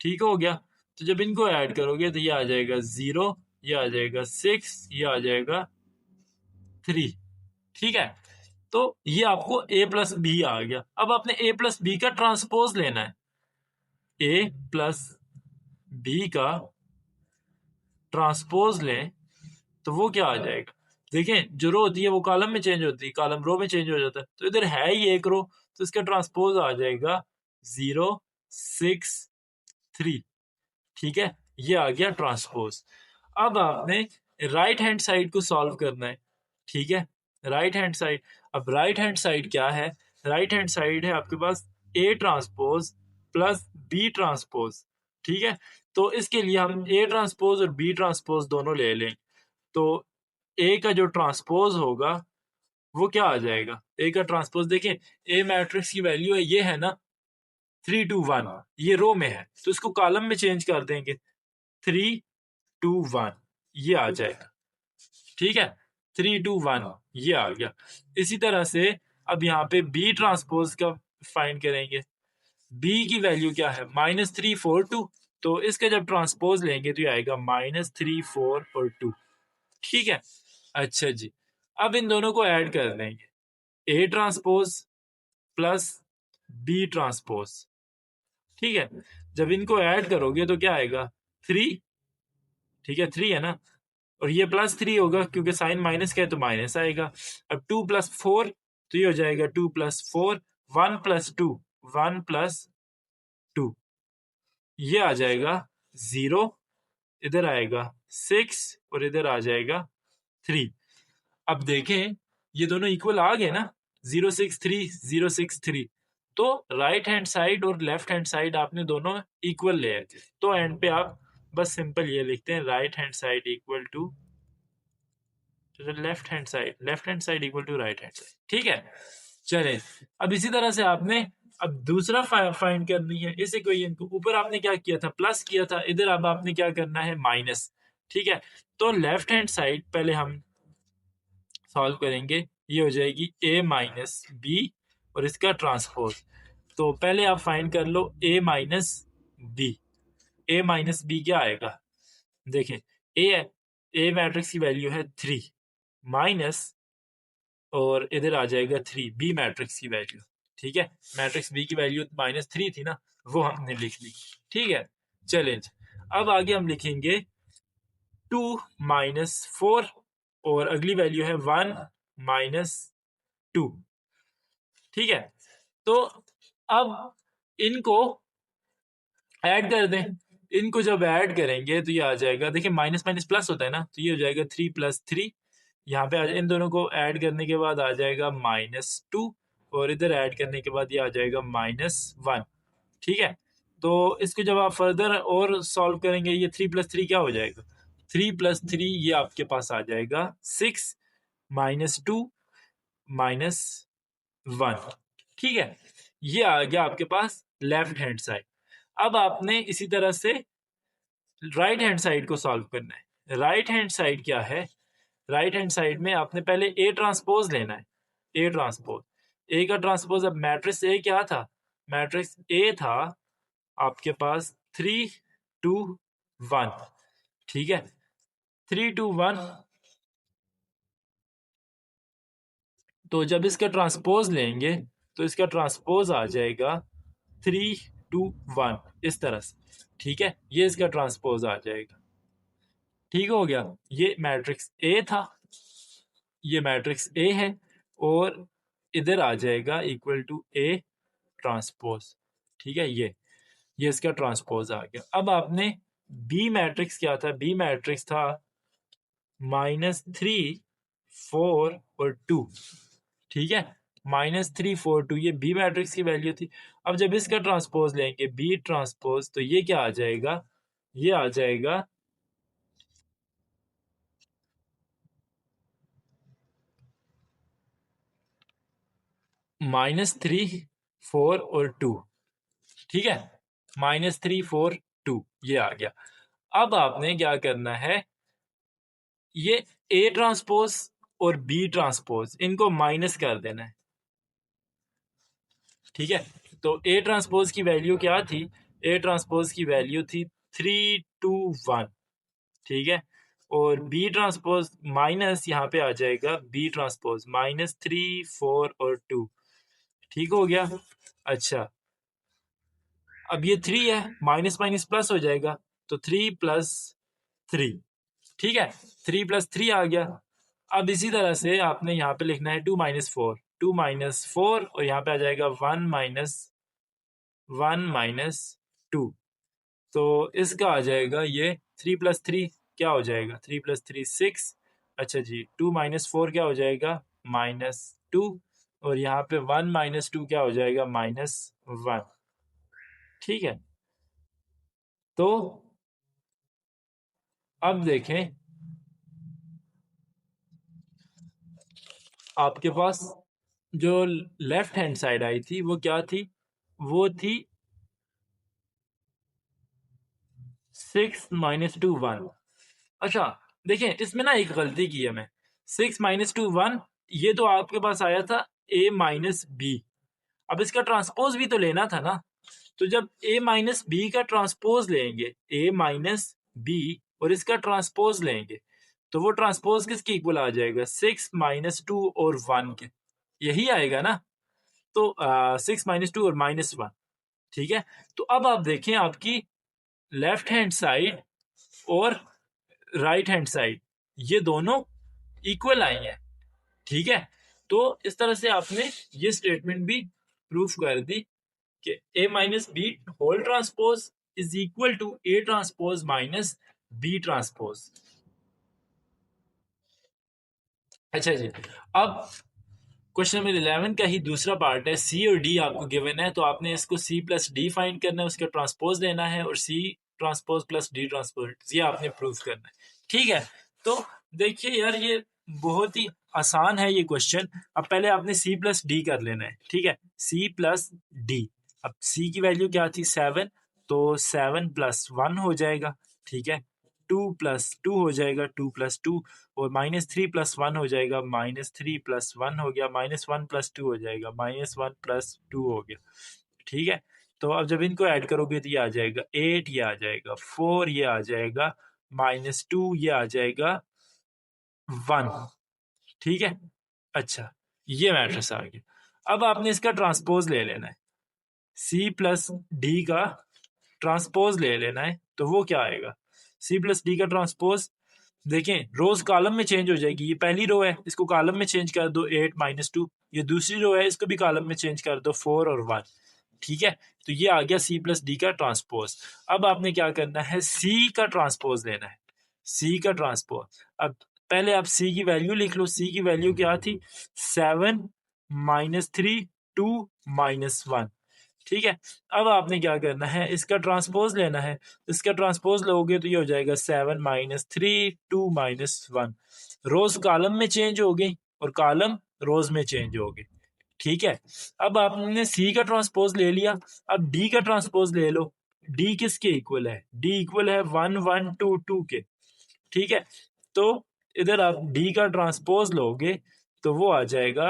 ठीक हो गया। तो जब इनको ऐड करोगे तो ये आ जाएगा 0, ये आ जाएगा 6, ये आ जाएगा 3, ठीक है। तो ये आपको a प्लस बी आ गया। अब आपने a प्लस बी का ट्रांसपोज लेना है, a प्लस बी का ट्रांसपोज लें तो वो क्या आ जाएगा? देखें, जो रो होती है वो कॉलम में चेंज होती है, कॉलम रो में चेंज हो जाता है, तो इधर है ही एक रो, तो इसका ट्रांसपोज आ जाएगा 0 6 3, ठीक है, ये आ गया ट्रांसपोज। अब आपने राइट हैंड साइड को सॉल्व करना है। ठीक है, राइट हैंड साइड, अब राइट हैंड साइड क्या है? राइट हैंड साइड है आपके पास A transpose plus B transpose. ठीक है, तो इसके लिए हम ए ट्रांसपोज और बी ट्रांसपोज दोनों ले लें। तो ए का जो ट्रांसपोज होगा वो क्या आ जाएगा? ए का ट्रांसपोज देखें, ए मैट्रिक्स की वैल्यू है, ये है ना 3 2 1, ये रो में है, तो इसको कॉलम में चेंज कर देंगे, 3 2 1 ये आ जाएगा। ठीक है, 3 2 1 ये आ गया। इसी तरह से अब यहाँ पे बी ट्रांसपोज का फाइंड करेंगे। बी की वैल्यू क्या है? -3 4 2, तो इसका जब ट्रांसपोज लेंगे तो ये आएगा -3 4 और 2। ठीक है, अच्छा जी, अब इन दोनों को ऐड कर देंगे, A transpose plus B transpose. ठीक है, जब इनको ऐड करोगे तो क्या आएगा? 3। ठीक है, 3 है ना, और ये +3 होगा क्योंकि साइन माइनस का है तो माइनस आएगा। अब 2 + 4 तो ये हो जाएगा 2 + 4, 1 + 2 1 + 2, ये आ जाएगा 0, इधर आएगा 6 और इधर आ जाएगा 3। अब देखें ये दोनों इक्वल आ गए ना, 0 6 3 0 6 3, तो राइट हैंड साइड और लेफ्ट हैंड साइड आपने दोनों इक्वल ले आए। तो एंड पे आप बस सिंपल ये लिखते हैं, right hand side equal to left hand side, left hand side equal to right hand side. ठीक है, चले, अब इसी तरह से आपने अब दूसरा फाइंड करनी है इस इक्वेशन को। ऊपर आपने क्या किया था? प्लस किया था, इधर अब आपने क्या करना है? माइनस। ठीक है, तो लेफ्ट हैंड साइड पहले हम सॉल्व करेंगे, ये हो जाएगी a माइनस बी और इसका ट्रांसपोज। तो पहले आप फाइंड कर लो a minus B. a minus B क्या आएगा? देखें, a मैट्रिक्स की वैल्यू है 3 माइनस, और इधर आ जाएगा 3 बी मैट्रिक्स की वैल्यू। ठीक है, मैट्रिक्स बी की वैल्यू -3 थी ना, वो हमने लिख ली। ठीक है, चलें, अब आगे हम लिखेंगे 2 - 4 और अगली वैल्यू है 1 - 2। ठीक है, तो अब इनको ऐड कर दें। इनको जब ऐड करेंगे तो ये आ जाएगा, देखिए माइनस माइनस प्लस होता है ना, तो ये हो जाएगा 3 + 3। यहाँ पे इन दोनों को ऐड करने के बाद आ जाएगा -2, और इधर ऐड करने के बाद ये आ जाएगा -1। ठीक है, तो इसको जब आप फर्दर और सॉल्व करेंगे, ये 3 + 3 क्या हो जाएगा? 3 + 3 ये आपके पास आ जाएगा 6 -2 -1। ठीक है, ये आ गया आपके पास लेफ्ट हैंड साइड। अब आपने इसी तरह से राइट हैंड साइड को सॉल्व करना है। राइट हैंड साइड क्या है? राइट हैंड साइड में आपने पहले ए ट्रांसपोज लेना है, ए ट्रांसपोज, ए का ट्रांसपोज। अब मैट्रिक्स ए क्या था? मैट्रिक्स ए था आपके पास 3 2 1। ठीक है, 3 2 1, तो जब इसका ट्रांसपोज लेंगे तो इसका ट्रांसपोज आ जाएगा 3 2 1 इस तरह से। ठीक है, ये इसका ट्रांसपोज आ जाएगा। ठीक हो गया, ये मैट्रिक्स ए था, ये मैट्रिक्स ए है, और इधर आ जाएगा इक्वल टू ए ट्रांसपोज। ठीक है, ये इसका ट्रांसपोज आ गया। अब आपने बी मैट्रिक्स क्या था? बी मैट्रिक्स था -3 4 और 2। ठीक है, -3 4 2 ये बी मैट्रिक्स की वैल्यू थी। अब जब इसका ट्रांसपोज लेंगे बी ट्रांसपोज, तो ये क्या आ जाएगा? ये आ जाएगा -3 4 और 2। ठीक है, -3 4 2 ये आ गया। अब आपने क्या करना है? ये ए ट्रांसपोज और बी ट्रांसपोज इनको माइनस कर देना है। ठीक है, तो ए ट्रांसपोज की वैल्यू क्या थी? ए ट्रांसपोज की वैल्यू थी 3 2 1। ठीक है, और बी ट्रांसपोज माइनस, यहाँ पे आ जाएगा बी ट्रांसपोज -3 4 और 2। ठीक हो गया, अच्छा, अब ये 3 है, माइनस माइनस प्लस हो जाएगा, तो 3 + 3। ठीक है, 3 + 3 आ गया। अब इसी तरह से आपने यहाँ पे लिखना है 2 - 4, 2 - 4, और यहाँ पे आ जाएगा 1 - 2। तो इसका आ जाएगा ये 3 + 3 क्या हो जाएगा, 3 + 3 6। अच्छा जी, 2 - 4 क्या हो जाएगा, -2। और यहाँ पे 1 - 2 क्या हो जाएगा, -1। ठीक है, तो अब देखें आपके पास जो लेफ्ट हैंड साइड आई थी वो क्या थी, वो थी 6 - 2 1। अच्छा देखें, इसमें ना एक गलती की है मैं। 6 - 2 1, ये तो आपके पास आया था A - B। अब इसका ट्रांसपोज भी तो लेना था ना। तो जब A - B का ट्रांसपोज लेंगे, A - B और इसका ट्रांसपोज लेंगे, तो वो ट्रांसपोज किसके इक्वल आ जाएगा, 6 - 2 और 1 के। यही आएगा ना। तो 6 - 2 और -1। ठीक है, तो अब आप देखें आपकी लेफ्ट हैंड साइड और राइट हैंड साइड ये दोनों इक्वल आई हैं। ठीक है, तो इस तरह से आपने ये स्टेटमेंट भी प्रूफ कर दी कि A - B whole transpose is equal to A transpose minus B transpose. अच्छा जी, अब क्वेश्चन नंबर 11 का ही दूसरा पार्ट है। सी और डी आपको गिवन है, तो आपने इसको C+D फाइंड करना है, उसका ट्रांसपोज लेना है और C transpose plus D transpose ये आपने प्रूफ करना है। ठीक है, तो देखिए यार ये बहुत ही आसान है ये क्वेश्चन। अब पहले आपने C+D कर लेना है। ठीक है, C+D। अब C की वैल्यू क्या थी, 7, तो 7 + 1 हो जाएगा। ठीक है, 2 + 2 हो जाएगा, 2 + 2 और -3 + 1 हो जाएगा, -3 + 1 हो गया, -1 + 2 हो जाएगा, -1 + 2 हो गया। ठीक है, तो अब जब इनको ऐड करोगे तो ये आ जाएगा 8, ये आ जाएगा 4, ये आ जाएगा -2, ये आ जाएगा 1। ठीक है, अच्छा ये मैट्रिक्स आ गया। अब आपने इसका ट्रांसपोज ले लेना है, C+D का ट्रांसपोज ले लेना है, तो वो क्या आएगा, C+D का ट्रांसपोज। देखें रोज कॉलम में चेंज हो जाएगी। ये पहली रो है, इसको कॉलम में चेंज कर दो 8 - 2। ये दूसरी रो है, इसको भी कॉलम में चेंज कर दो 4 और 1। ठीक है, तो ये आ गया C+D का ट्रांसपोज। अब आपने क्या करना है, C का ट्रांसपोज लेना है, C का ट्रांसपोज। अब पहले आप C की वैल्यू लिख लो। C की वैल्यू क्या थी, 7 - 3 2 -1। ठीक है, अब आपने क्या करना है, इसका ट्रांसपोज लेना है। इसका ट्रांसपोज लोगे तो ये हो जाएगा 7 - 3 2 -1। रोज कॉलम में चेंज हो गई और कॉलम रोज में चेंज हो गई। ठीक है, अब आपने सी का ट्रांसपोज ले लिया। अब डी का ट्रांसपोज ले लो। डी किसके इक्वल है, डी इक्वल है 1 1 2 2 के। ठीक है, तो इधर आप डी का ट्रांसपोज लोगे तो वो आ जाएगा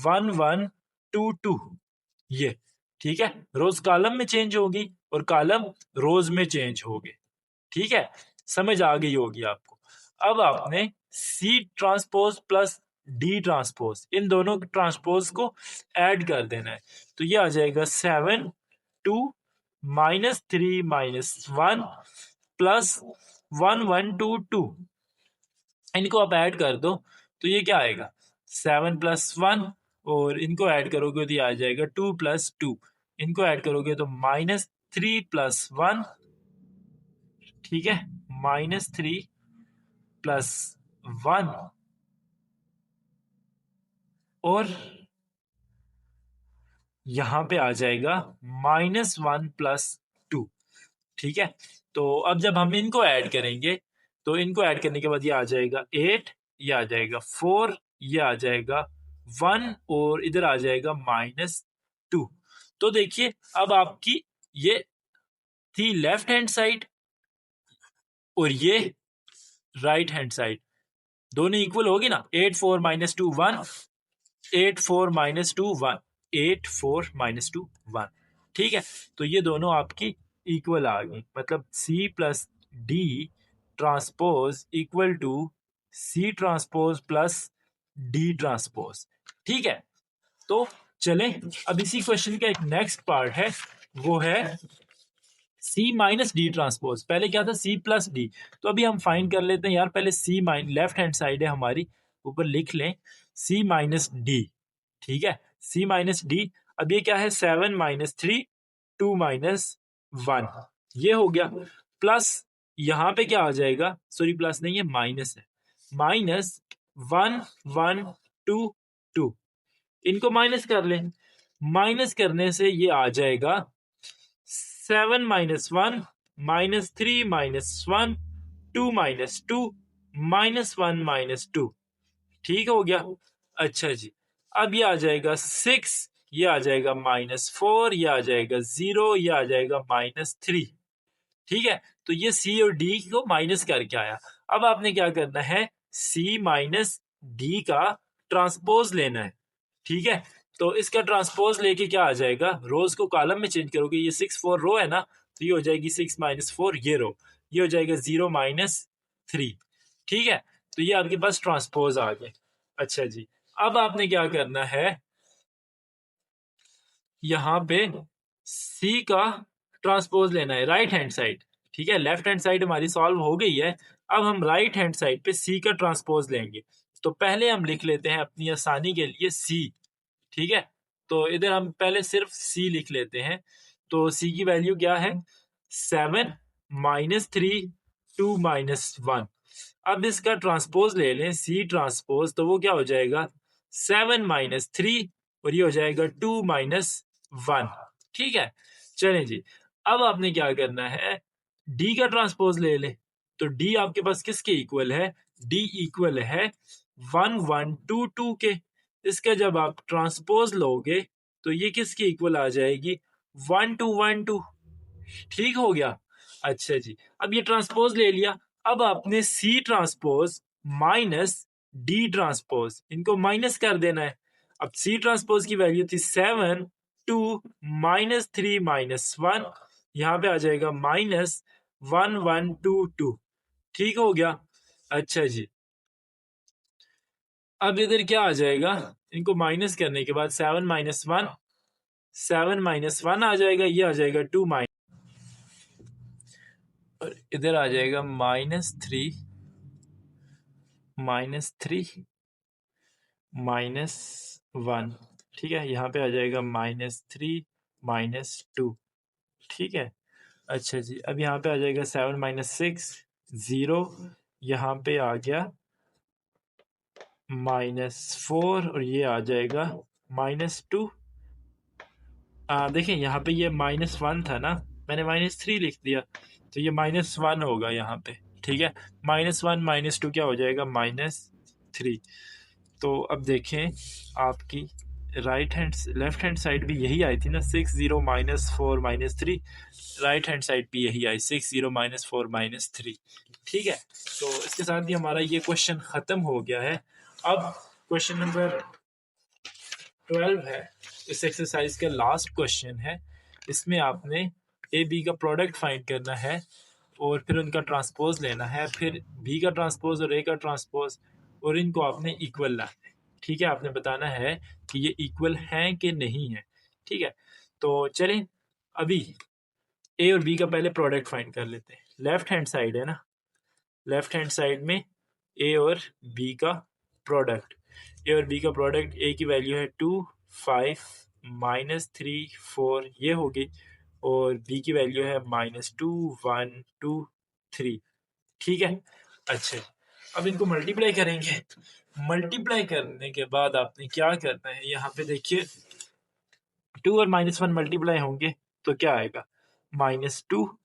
1 1 2 2। ये ठीक है, रोज कॉलम में चेंज होगी और कॉलम रोज में चेंज होगी। ठीक है, समझ आ गई होगी आपको। अब आपने C transpose plus D transpose इन दोनों ट्रांसपोज को ऐड कर देना है, तो ये आ जाएगा 7 2 -3 -1 प्लस 1 1 2 2। इनको आप ऐड कर दो तो ये क्या आएगा, 7 + 1 और इनको ऐड करोगे तो ये आ जाएगा 2 + 2। इनको ऐड करोगे तो -3 + 1। ठीक है, -3 + 1 और यहाँ पे आ जाएगा -1 + 2। ठीक है, तो अब जब हम इनको ऐड करेंगे तो इनको ऐड करने के बाद ये आ जाएगा 8, ये आ जाएगा 4, ये आ जाएगा 1 और इधर आ जाएगा -2। तो देखिए अब आपकी ये थी लेफ्ट हैंड साइड और ये राइट हैंड साइड दोनों इक्वल होगी ना। 8 4 -2 1, 8 4 -2 1, 8 4 -2 1। ठीक है, तो ये दोनों आपकी इक्वल आ गई, मतलब C+D transpose equal to C transpose plus D transpose. ठीक है, तो चलें अब इसी क्वेश्चन का एक नेक्स्ट पार्ट है, वो है C - D ट्रांसपोज। पहले क्या था C+D, तो अभी हम फाइंड कर लेते हैं यार। पहले लेफ्ट हैंड साइड है हमारी, ऊपर लिख लें C - D। ठीक है, C - D। अब ये क्या है, 7 - 3 2 -1। ये हो गया, प्लस यहाँ पे क्या आ जाएगा, सॉरी प्लस नहीं है माइनस है, माइनस 1 1 2 2, इनको माइनस कर लें, माइनस करने से ये आ जाएगा 7 - 1 -3 - 1 2 - 2 -1 - 2, ठीक हो गया। अच्छा जी, अब ये आ जाएगा 6, ये आ जाएगा -4, ये आ जाएगा 0, ये आ जाएगा -3, ठीक है। तो ये सी और डी को माइनस करके आया। अब आपने क्या करना है, सी माइनस डी का ट्रांसपोज लेना है, ठीक है। तो इसका ट्रांसपोज लेके क्या आ जाएगा, रोज को कॉलम में चेंज करोगे, ये 6 4 रो है ना, तो ये हो जाएगी 6 - 4 ये रो, ये हो जाएगा 0 -3, ठीक है। तो ये आपके पास ट्रांसपोज आ गए। अच्छा जी, अब आपने क्या करना है, यहाँ पे सी का ट्रांसपोज लेना है राइट हैंड साइड, ठीक है। लेफ्ट हैंड साइड हमारी सॉल्व हो गई है, अब हम राइट हैंड साइड पे सी का ट्रांसपोज लेंगे। तो पहले हम लिख लेते हैं अपनी आसानी के लिए सी, ठीक है। तो इधर हम पहले सिर्फ सी लिख लेते हैं। तो सी की वैल्यू क्या है, 7 -3 2 -1। अब इसका ट्रांसपोज ले लें, सी ट्रांसपोज, तो वो क्या हो जाएगा 7 -3 और ये हो जाएगा 2 -1, ठीक है। चलें जी, अब आपने क्या करना है, डी का ट्रांसपोज ले लें। तो डी आपके पास किसके इक्वल है, डी इक्वल है 1 1 2 2 के। इसका जब आप ट्रांसपोज लोगे तो ये किसके इक्वल आ जाएगी, 1 2 1 2, ठीक हो गया। अच्छा जी, अब ये ट्रांसपोज ले लिया, अब आपने C transpose minus D transpose इनको माइनस कर देना है। अब सी ट्रांसपोज की वैल्यू थी 7 2 -3 -1, यहाँ पे आ जाएगा -1 1 2 2, ठीक हो गया। अच्छा जी, अब इधर क्या आ जाएगा, इनको माइनस करने के बाद 7 - 1 आ जाएगा, ये आ जाएगा 2 और इधर आ जाएगा -3 -1, ठीक है। यहाँ पे आ जाएगा -3 -2, ठीक है। अच्छा जी, अब यहाँ पे आ जाएगा 7 - 6 0, यहाँ पे आ गया -4 और ये आ जाएगा -2। देखें यहाँ पे ये -1 था ना, मैंने -3 लिख दिया, तो ये -1 होगा यहाँ पे, ठीक है। -1 -2 क्या हो जाएगा, -3। तो अब देखें आपकी right hand left hand side भी यही आई थी ना, 6 0 -4 -3, राइट हैंड साइड भी यही आई 6 0 -4 -3, ठीक है। तो इसके साथ ही हमारा ये क्वेश्चन ख़त्म हो गया है। अब क्वेश्चन नंबर 12 है, इस एक्सरसाइज का लास्ट क्वेश्चन है। इसमें आपने ए बी का प्रोडक्ट फाइंड करना है और फिर उनका ट्रांसपोज लेना है, फिर बी का ट्रांसपोज और ए का ट्रांसपोज, और इनको आपने इक्वल लाना है, ठीक है। आपने बताना है कि ये इक्वल हैं कि नहीं है, ठीक है। तो चलें अभी ए और बी का पहले प्रोडक्ट फाइंड कर लेते हैं। लेफ्ट हैंड साइड है ना, लेफ्ट हैंड साइड में ए और बी का प्रोडक्ट, ए और बी का प्रोडक्ट, ए की वैल्यू है 2 5 -3 4 ये होगी, और बी की वैल्यू है -2 1 2 3, ठीक है। अच्छा, अब इनको मल्टीप्लाई करेंगे। मल्टीप्लाई करने के बाद आपने क्या करना है, यहाँ पे देखिए 2 और -1 मल्टीप्लाई होंगे तो क्या आएगा, -2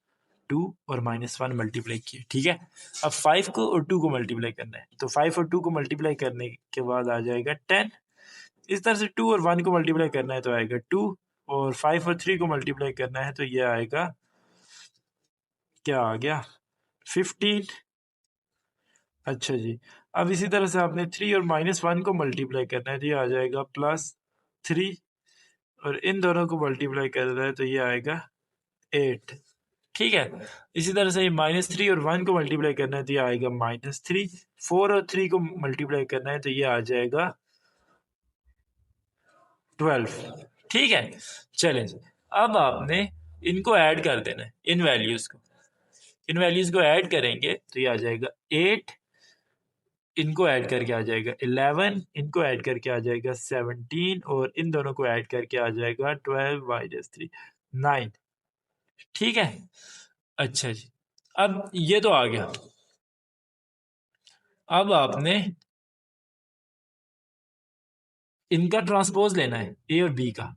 2 और -1 मल्टीप्लाई किए, ठीक है। अब 5 को और 2 को मल्टीप्लाई करना है, तो 5 और 2 को मल्टीप्लाई करने के बाद आ जाएगा 10। इस तरह से 2 और 1 को मल्टीप्लाई करना है तो आएगा 2, और 5 और 3 को मल्टीप्लाई करना है तो ये आएगा, क्या आ गया, 15। अच्छा जी, अब इसी तरह से आपने 3 और -1 को मल्टीप्लाई करना है तो ये आ जाएगा +3, और इन दोनों को मल्टीप्लाई करना है तो ये आएगा 8, ठीक है। इसी तरह से -3 और 1 को मल्टीप्लाई करना है तो ये आएगा -3, 4 और 3 को मल्टीप्लाई करना है तो ये आ जाएगा 12, ठीक है। चलें जी, अब आपने इनको ऐड कर देना है, इन वैल्यूज को, इन वैल्यूज को ऐड करेंगे तो ये आ जाएगा 8, इनको ऐड करके आ जाएगा 11, इनको ऐड करके आ जाएगा 17, और इन दोनों को ऐड करके आ जाएगा 12 - 3 9, ठीक है। अच्छा जी, अब ये तो आ गया। अब आपने इनका ट्रांसपोज लेना है, ए और बी का।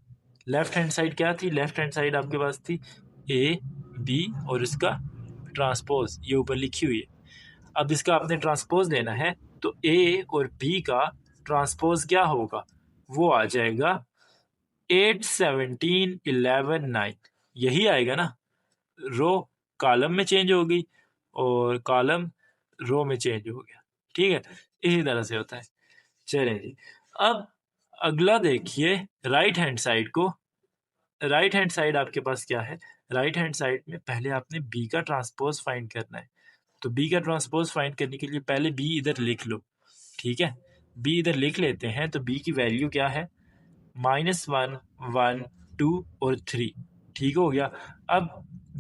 लेफ्ट हैंड साइड क्या थी? लेफ्ट हैंड साइड आपके पास थी ए बी और इसका ट्रांसपोज, ये ऊपर लिखी हुई है। अब इसका आपने ट्रांसपोज लेना है, तो ए और बी का ट्रांसपोज क्या होगा? वो आ जाएगा 8 17 11 9, यही आएगा ना। रो कॉलम में चेंज हो गई और कॉलम रो में चेंज हो गया, ठीक है। इसी तरह से होता है। चलें जी, अब अगला देखिए राइट हैंड साइड को। राइट हैंड साइड आपके पास क्या है? राइट हैंड साइड में पहले आपने बी का ट्रांसपोज फाइंड करना है। तो बी का ट्रांसपोज फाइंड करने के लिए पहले बी इधर लिख लो, ठीक है। बी इधर लिख लेते हैं, तो बी की वैल्यू क्या है? -1 1 2 और 3, ठीक हो गया। अब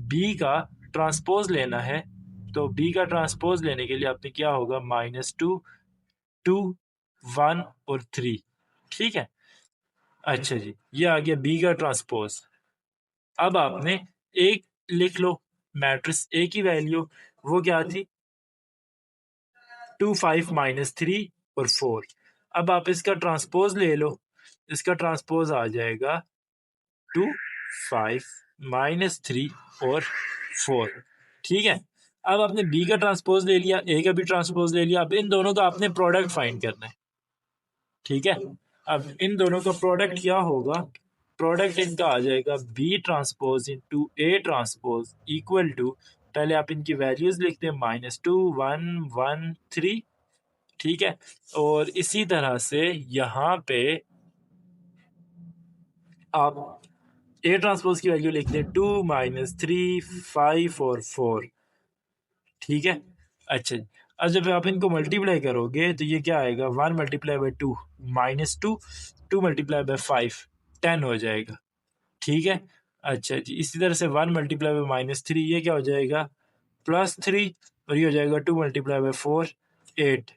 बी का ट्रांसपोज लेना है, तो बी का ट्रांसपोज लेने के लिए आपने क्या होगा? -2 2 1 और 3, ठीक है। अच्छा जी, ये आ गया बी का ट्रांसपोज। अब आपने एक लिख लो मैट्रिक्स ए की वैल्यू, वो क्या थी? 2 5 -3 और 4। अब आप इसका ट्रांसपोज ले लो, इसका ट्रांसपोज आ जाएगा 2 5 -3 और 4, ठीक है। अब आपने बी का ट्रांसपोज ले लिया, ए का भी ट्रांसपोज ले लिया। अब इन दोनों का आपने प्रोडक्ट फाइंड करना है, ठीक है। अब इन दोनों का प्रोडक्ट क्या होगा? प्रोडक्ट इनका आ जाएगा B transpose into A transpose equal to, पहले आप इनकी वैल्यूज लिखते हैं, -2 1 1 3, ठीक है। और इसी तरह से यहाँ पे आप ए ट्रांसपोज की वैल्यू लिखते हैं 2 -3 5 और 4, ठीक है। अच्छा जी, अब जब आप इनको मल्टीप्लाई करोगे तो ये क्या आएगा? 1 मल्टीप्लाई बाई 2 -2, 2 मल्टीप्लाई बाई 5 10 हो जाएगा, ठीक है। अच्छा जी, इसी तरह से 1 मल्टीप्लाई बाई -3, ये क्या हो जाएगा? +3, और ये हो जाएगा 2 मल्टीप्लाई बाई 4 8,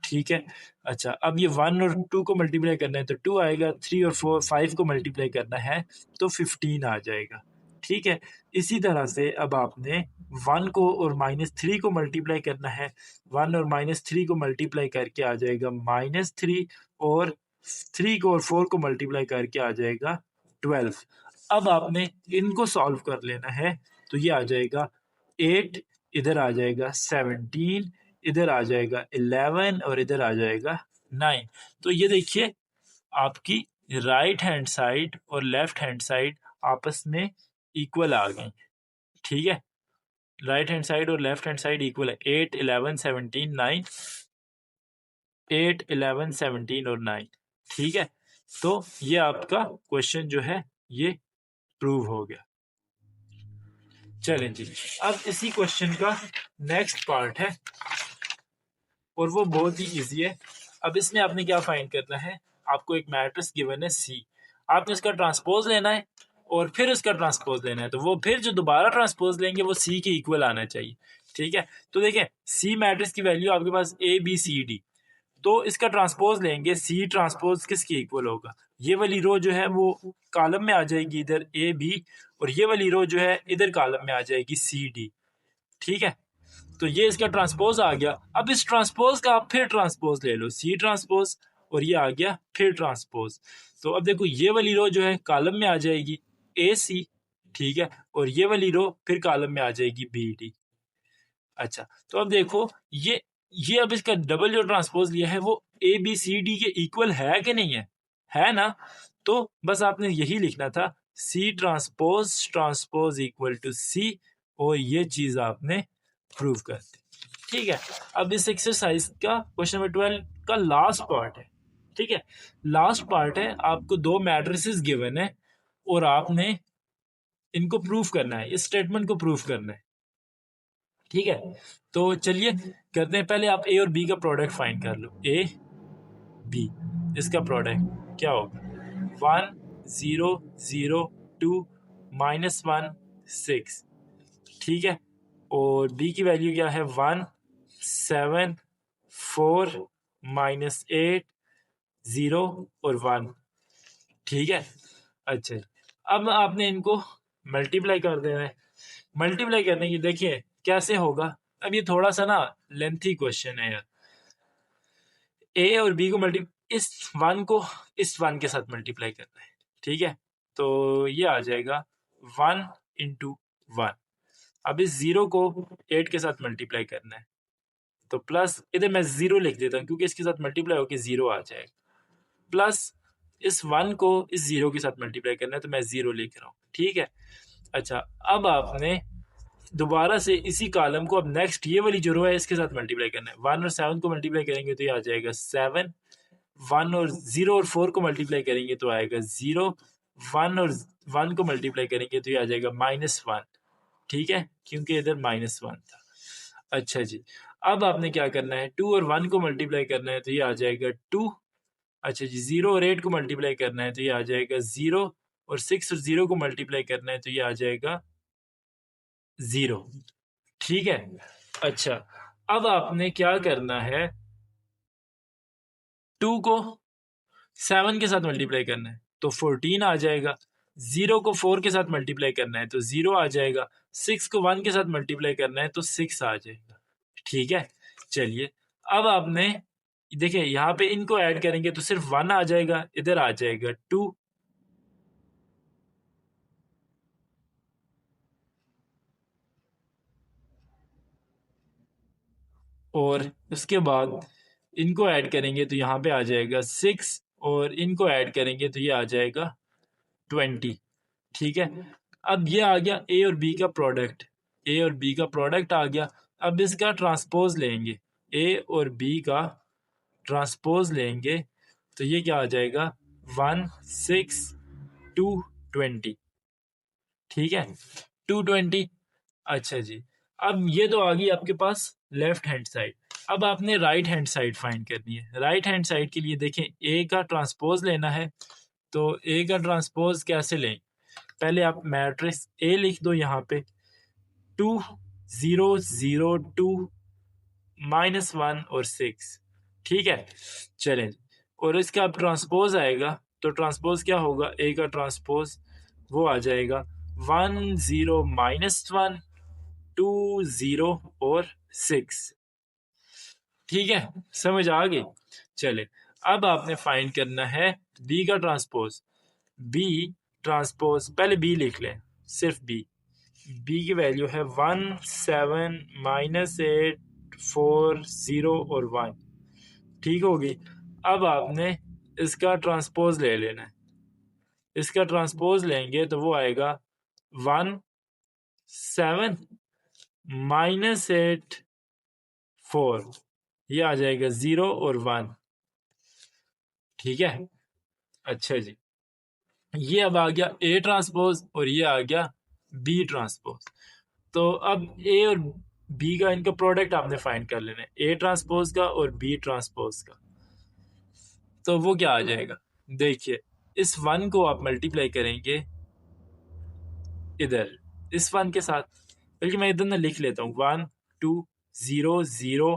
ठीक है। अच्छा, अब ये 1 और 2 को मल्टीप्लाई करना है तो 2 आएगा, 3 और 4 5 को मल्टीप्लाई करना है तो 15 आ जाएगा, ठीक है। इसी तरह से अब आपने 1 को और -3 को मल्टीप्लाई करना है, 1 और -3 को मल्टीप्लाई करके आ जाएगा -3, और 3 को और 4 को मल्टीप्लाई करके आ जाएगा 12। अब आपने इनको सॉल्व कर लेना है, तो ये आ जाएगा 8, इधर आ जाएगा 17, इधर आ जाएगा 11 और इधर आ जाएगा 9। तो ये देखिए आपकी राइट हैंड साइड और लेफ्ट हैंड साइड आपस में इक्वल आ गई, ठीक है। राइट हैंड साइड और लेफ्ट हैंड साइड इक्वल है, 8 11 17 9, 8 11 17 और 9, ठीक है। तो ये आपका क्वेश्चन जो है ये प्रूव हो गया। चलें जी, अब इसी क्वेश्चन का नेक्स्ट पार्ट है और वो बहुत ही इजी है। अब इसमें आपने क्या फाइंड करना है? आपको एक मैट्रिक्स गिवन है सी, आपने इसका ट्रांसपोज लेना है और फिर उसका ट्रांसपोज लेना है, तो वो फिर जो दोबारा ट्रांसपोज लेंगे वो सी के इक्वल आना चाहिए, ठीक है। तो देखें सी मैट्रिक्स की वैल्यू आपके पास ए बी सी डी, तो इसका ट्रांसपोज लेंगे, सी ट्रांसपोज किसके इक्वल होगा? ये वाली रो जो है वो कॉलम में आ जाएगी इधर ए बी, और ये वाली रो जो है इधर कॉलम में आ जाएगी सी डी, ठीक है। तो ये इसका ट्रांसपोज आ गया। अब इस ट्रांसपोज का आप फिर ट्रांसपोज ले लो, सी ट्रांसपोज, और ये आ गया फिर ट्रांसपोज। तो अब देखो ये वाली रो जो है कॉलम में आ जाएगी ए सी, ठीक है, और ये वाली रो फिर कॉलम में आ जाएगी बी डी। अच्छा, तो अब देखो ये अब इसका डबल जो ट्रांसपोज लिया है वो ए बी सी डी के इक्वल है कि नहीं है? है ना। तो बस आपने यही लिखना था, C transpose transpose equal to C, और ये चीज आपने प्रूव कर दी, ठीक है। अब इस एक्सरसाइज का क्वेश्चन नंबर 12 का लास्ट पार्ट है, ठीक है। लास्ट पार्ट है, आपको दो मैट्रिसेस गिवन है और आपने इनको प्रूफ करना है, इस स्टेटमेंट को प्रूफ करना है, ठीक है। तो चलिए करते हैं। पहले आप ए और बी का प्रोडक्ट फाइंड कर लो, ए बी, इसका प्रोडक्ट क्या होगा? 1 0 0 2 -1 6, ठीक है। और बी की वैल्यू क्या है? 1 7 4 -8 0 और 1, ठीक है। अच्छा, अब आपने इनको मल्टीप्लाई कर देना है, मल्टीप्लाई करने की देखिए कैसे होगा। अब ये थोड़ा सा ना लेंथी क्वेश्चन है यार। ए और बी को इस वन के साथ मल्टीप्लाई करना है, ठीक है। तो ये आ जाएगा 1 × 1। अब इस 0 को 8 के साथ मल्टीप्लाई करना है, तो प्लस इधर मैं 0 लिख देता हूँ क्योंकि इसके साथ मल्टीप्लाई होकर 0 आ जाएगा। प्लस इस 1 को इस 0 के साथ मल्टीप्लाई करना है, तो मैं 0 लिख रहा हूँ, ठीक है। अच्छा, अब आपने दोबारा से इसी कॉलम को अब नेक्स्ट ये वाली जो रो है इसके साथ मल्टीप्लाई करना है। 1 और 7 को मल्टीप्लाई करेंगे तो ये आ जाएगा 7। 1 और 0 और 4 को मल्टीप्लाई करेंगे तो आएगा 0। 1 और 1 को मल्टीप्लाई करेंगे तो ये आ जाएगा -1, ठीक है, क्योंकि इधर -1 था। अच्छा जी, अब आपने क्या करना है, 2 और 1 को मल्टीप्लाई करना है तो ये आ जाएगा 2। अच्छा जी, 0 और 8 को मल्टीप्लाई करना है तो ये आ जाएगा 0, और 6 और 0 को मल्टीप्लाई करना है तो ये आ जाएगा 0, ठीक है। अच्छा, अब आपने क्या करना है, 2 को 7 के साथ मल्टीप्लाई करना है तो 14 आ जाएगा। 0 को 4 के साथ मल्टीप्लाई करना है तो 0 आ जाएगा। 6 को 1 के साथ मल्टीप्लाई करना है तो 6 आ जाएगा, ठीक है। चलिए, अब आपने देखिए यहाँ पे इनको ऐड करेंगे तो सिर्फ 1 आ जाएगा, इधर आ जाएगा 2, और उसके बाद इनको ऐड करेंगे तो यहाँ पे आ जाएगा 6, और इनको ऐड करेंगे तो ये आ जाएगा 20, ठीक है। अब ये आ गया ए और बी का प्रोडक्ट, ए और बी का प्रोडक्ट आ गया। अब इसका ट्रांसपोज लेंगे, ए और बी का ट्रांसपोज लेंगे तो ये क्या आ जाएगा, 1 6 2 20, ठीक है, 220। अच्छा जी, अब ये तो आ गई आपके पास लेफ्ट हैंड साइड। अब आपने राइट हैंड साइड फाइंड करनी है। राइट हैंड साइड के लिए देखें, ए का ट्रांसपोज लेना है, तो ए का ट्रांसपोज कैसे लें, पहले आप मैट्रिक्स ए लिख दो यहाँ पे, 2 0 0 2 -1 और 6, ठीक है। चलें, और इसका अब ट्रांसपोज आएगा तो ट्रांसपोज क्या होगा, ए का ट्रांसपोज वो आ जाएगा 1 0 -1 2 0 और 6, ठीक है। समझ आ गई। चले, अब आपने फाइंड करना है बी का ट्रांसपोज। बी ट्रांसपोज पहले बी लिख लें, सिर्फ बी। बी की वैल्यू है 1 7 -8 4 0 और 1, ठीक होगी। अब आपने इसका ट्रांसपोज ले लेना है। इसका ट्रांसपोज लेंगे तो वो आएगा 1 7 -8 4, ये आ जाएगा 0 और 1, ठीक है। अच्छा जी, ये अब आ गया ए ट्रांसपोज और ये आ गया बी ट्रांसपोज। तो अब ए और बी का इनका प्रोडक्ट आपने फाइंड कर लेना है, ए ट्रांसपोज का और बी ट्रांसपोज का। तो वो क्या आ जाएगा, देखिए इस 1 को आप मल्टीप्लाई करेंगे इधर इस 1 के साथ, बल्कि मैं इधर ना लिख लेता हूँ 1 2 0 0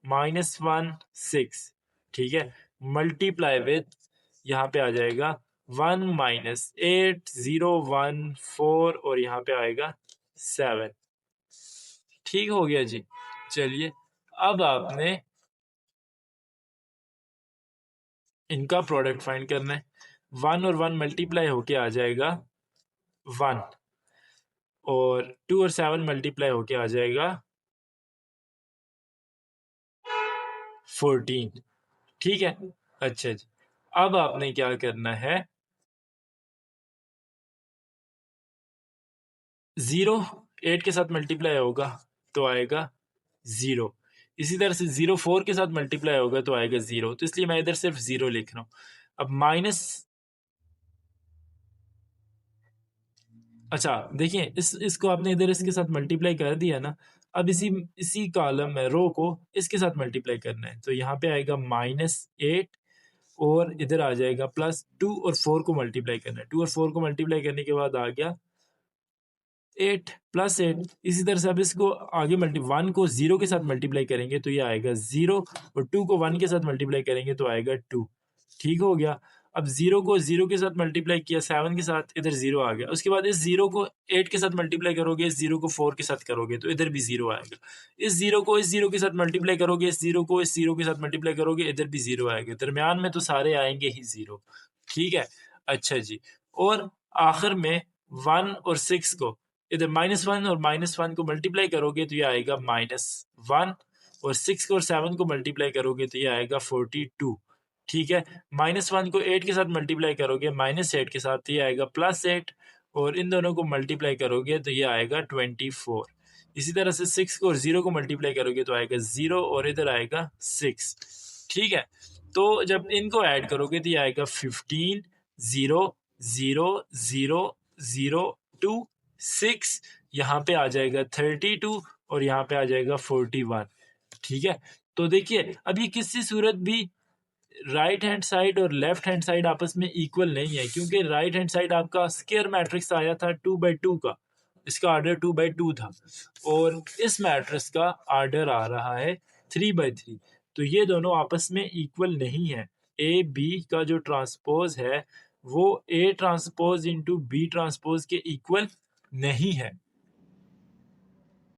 -1 6, ठीक है, मल्टीप्लाई विद यहाँ पे आ जाएगा 1 -8 0 1 4 और यहाँ पे आएगा 7, ठीक हो गया जी। चलिए, अब आपने इनका प्रोडक्ट फाइंड करना है। 1 और 1 मल्टीप्लाई होके आ जाएगा 1, और 2 और 7 मल्टीप्लाई होके आ जाएगा 14, ठीक है। अच्छा जी, अब आपने क्या करना है, 0 8 के साथ मल्टीप्लाई होगा तो आएगा 0। इसी तरह से 0 4 के साथ मल्टीप्लाई होगा तो आएगा 0, तो इसलिए मैं इधर सिर्फ 0 लिख रहा हूँ। अब माइनस, अच्छा देखिए इसको आपने इधर इसके साथ मल्टीप्लाई कर दिया ना। अब इसी इसी कॉलम में रो को इसके साथ मल्टीप्लाई करना है, तो यहाँ पे आएगा -8 और इधर आ जाएगा +2 और 4 को मल्टीप्लाई करना है। 2 और 4 को मल्टीप्लाई करने के बाद आ गया 8 +8। इसी तरह से अब इसको आगे 1 को 0 के साथ मल्टीप्लाई करेंगे तो ये आएगा 0, और 2 को 1 के साथ मल्टीप्लाई करेंगे तो आएगा 2, ठीक हो गया। अब 0 को 0 के साथ मल्टीप्लाई किया 7 के साथ, इधर 0 आ गया। उसके बाद इस 0 को 8 के साथ मल्टीप्लाई करोगे, इस 0 को 4 के साथ करोगे तो इधर भी 0 आएगा। इस 0 को इस 0 के साथ मल्टीप्लाई करोगे, इस 0 को इस 0 के साथ मल्टीप्लाई करोगे, इधर भी 0 आएगा। दरमियान में तो सारे आएंगे ही 0। ठीक है, अच्छा जी। और आखिर में 1 और 6 को इधर -1 और -1 को मल्टीप्लाई करोगे तो ये आएगा -1, और 6 को और 7 को मल्टीप्लाई करोगे तो ये आएगा 42। ठीक है, -1 को 8 के साथ मल्टीप्लाई करोगे, -8 के साथ तो ये आएगा +8, और इन दोनों को मल्टीप्लाई करोगे तो ये आएगा 24। इसी तरह से 6 को और 0 को मल्टीप्लाई करोगे तो आएगा 0, और इधर आएगा 6। ठीक है, तो जब इनको ऐड करोगे तो ये आएगा 15, 0, 0, 0, 0, 2, 6, यहाँ पे आ जाएगा 32, और यहाँ पे आ जाएगा 41। ठीक है, तो देखिए अब ये किसी सूरत भी राइट हैंड साइड और लेफ्ट हैंड साइड आपस में इक्वल नहीं है, क्योंकि राइट हैंड साइड आपका स्क्वायर मैट्रिक्स आया था 2/2 का, इसका आर्डर 2/2 था, और इस मैट्रिक्स का आर्डर आ रहा है 3/3। तो ये दोनों आपस में इक्वल नहीं है। ए बी का जो ट्रांसपोज है वो A transpose into B transpose के इक्वल नहीं है।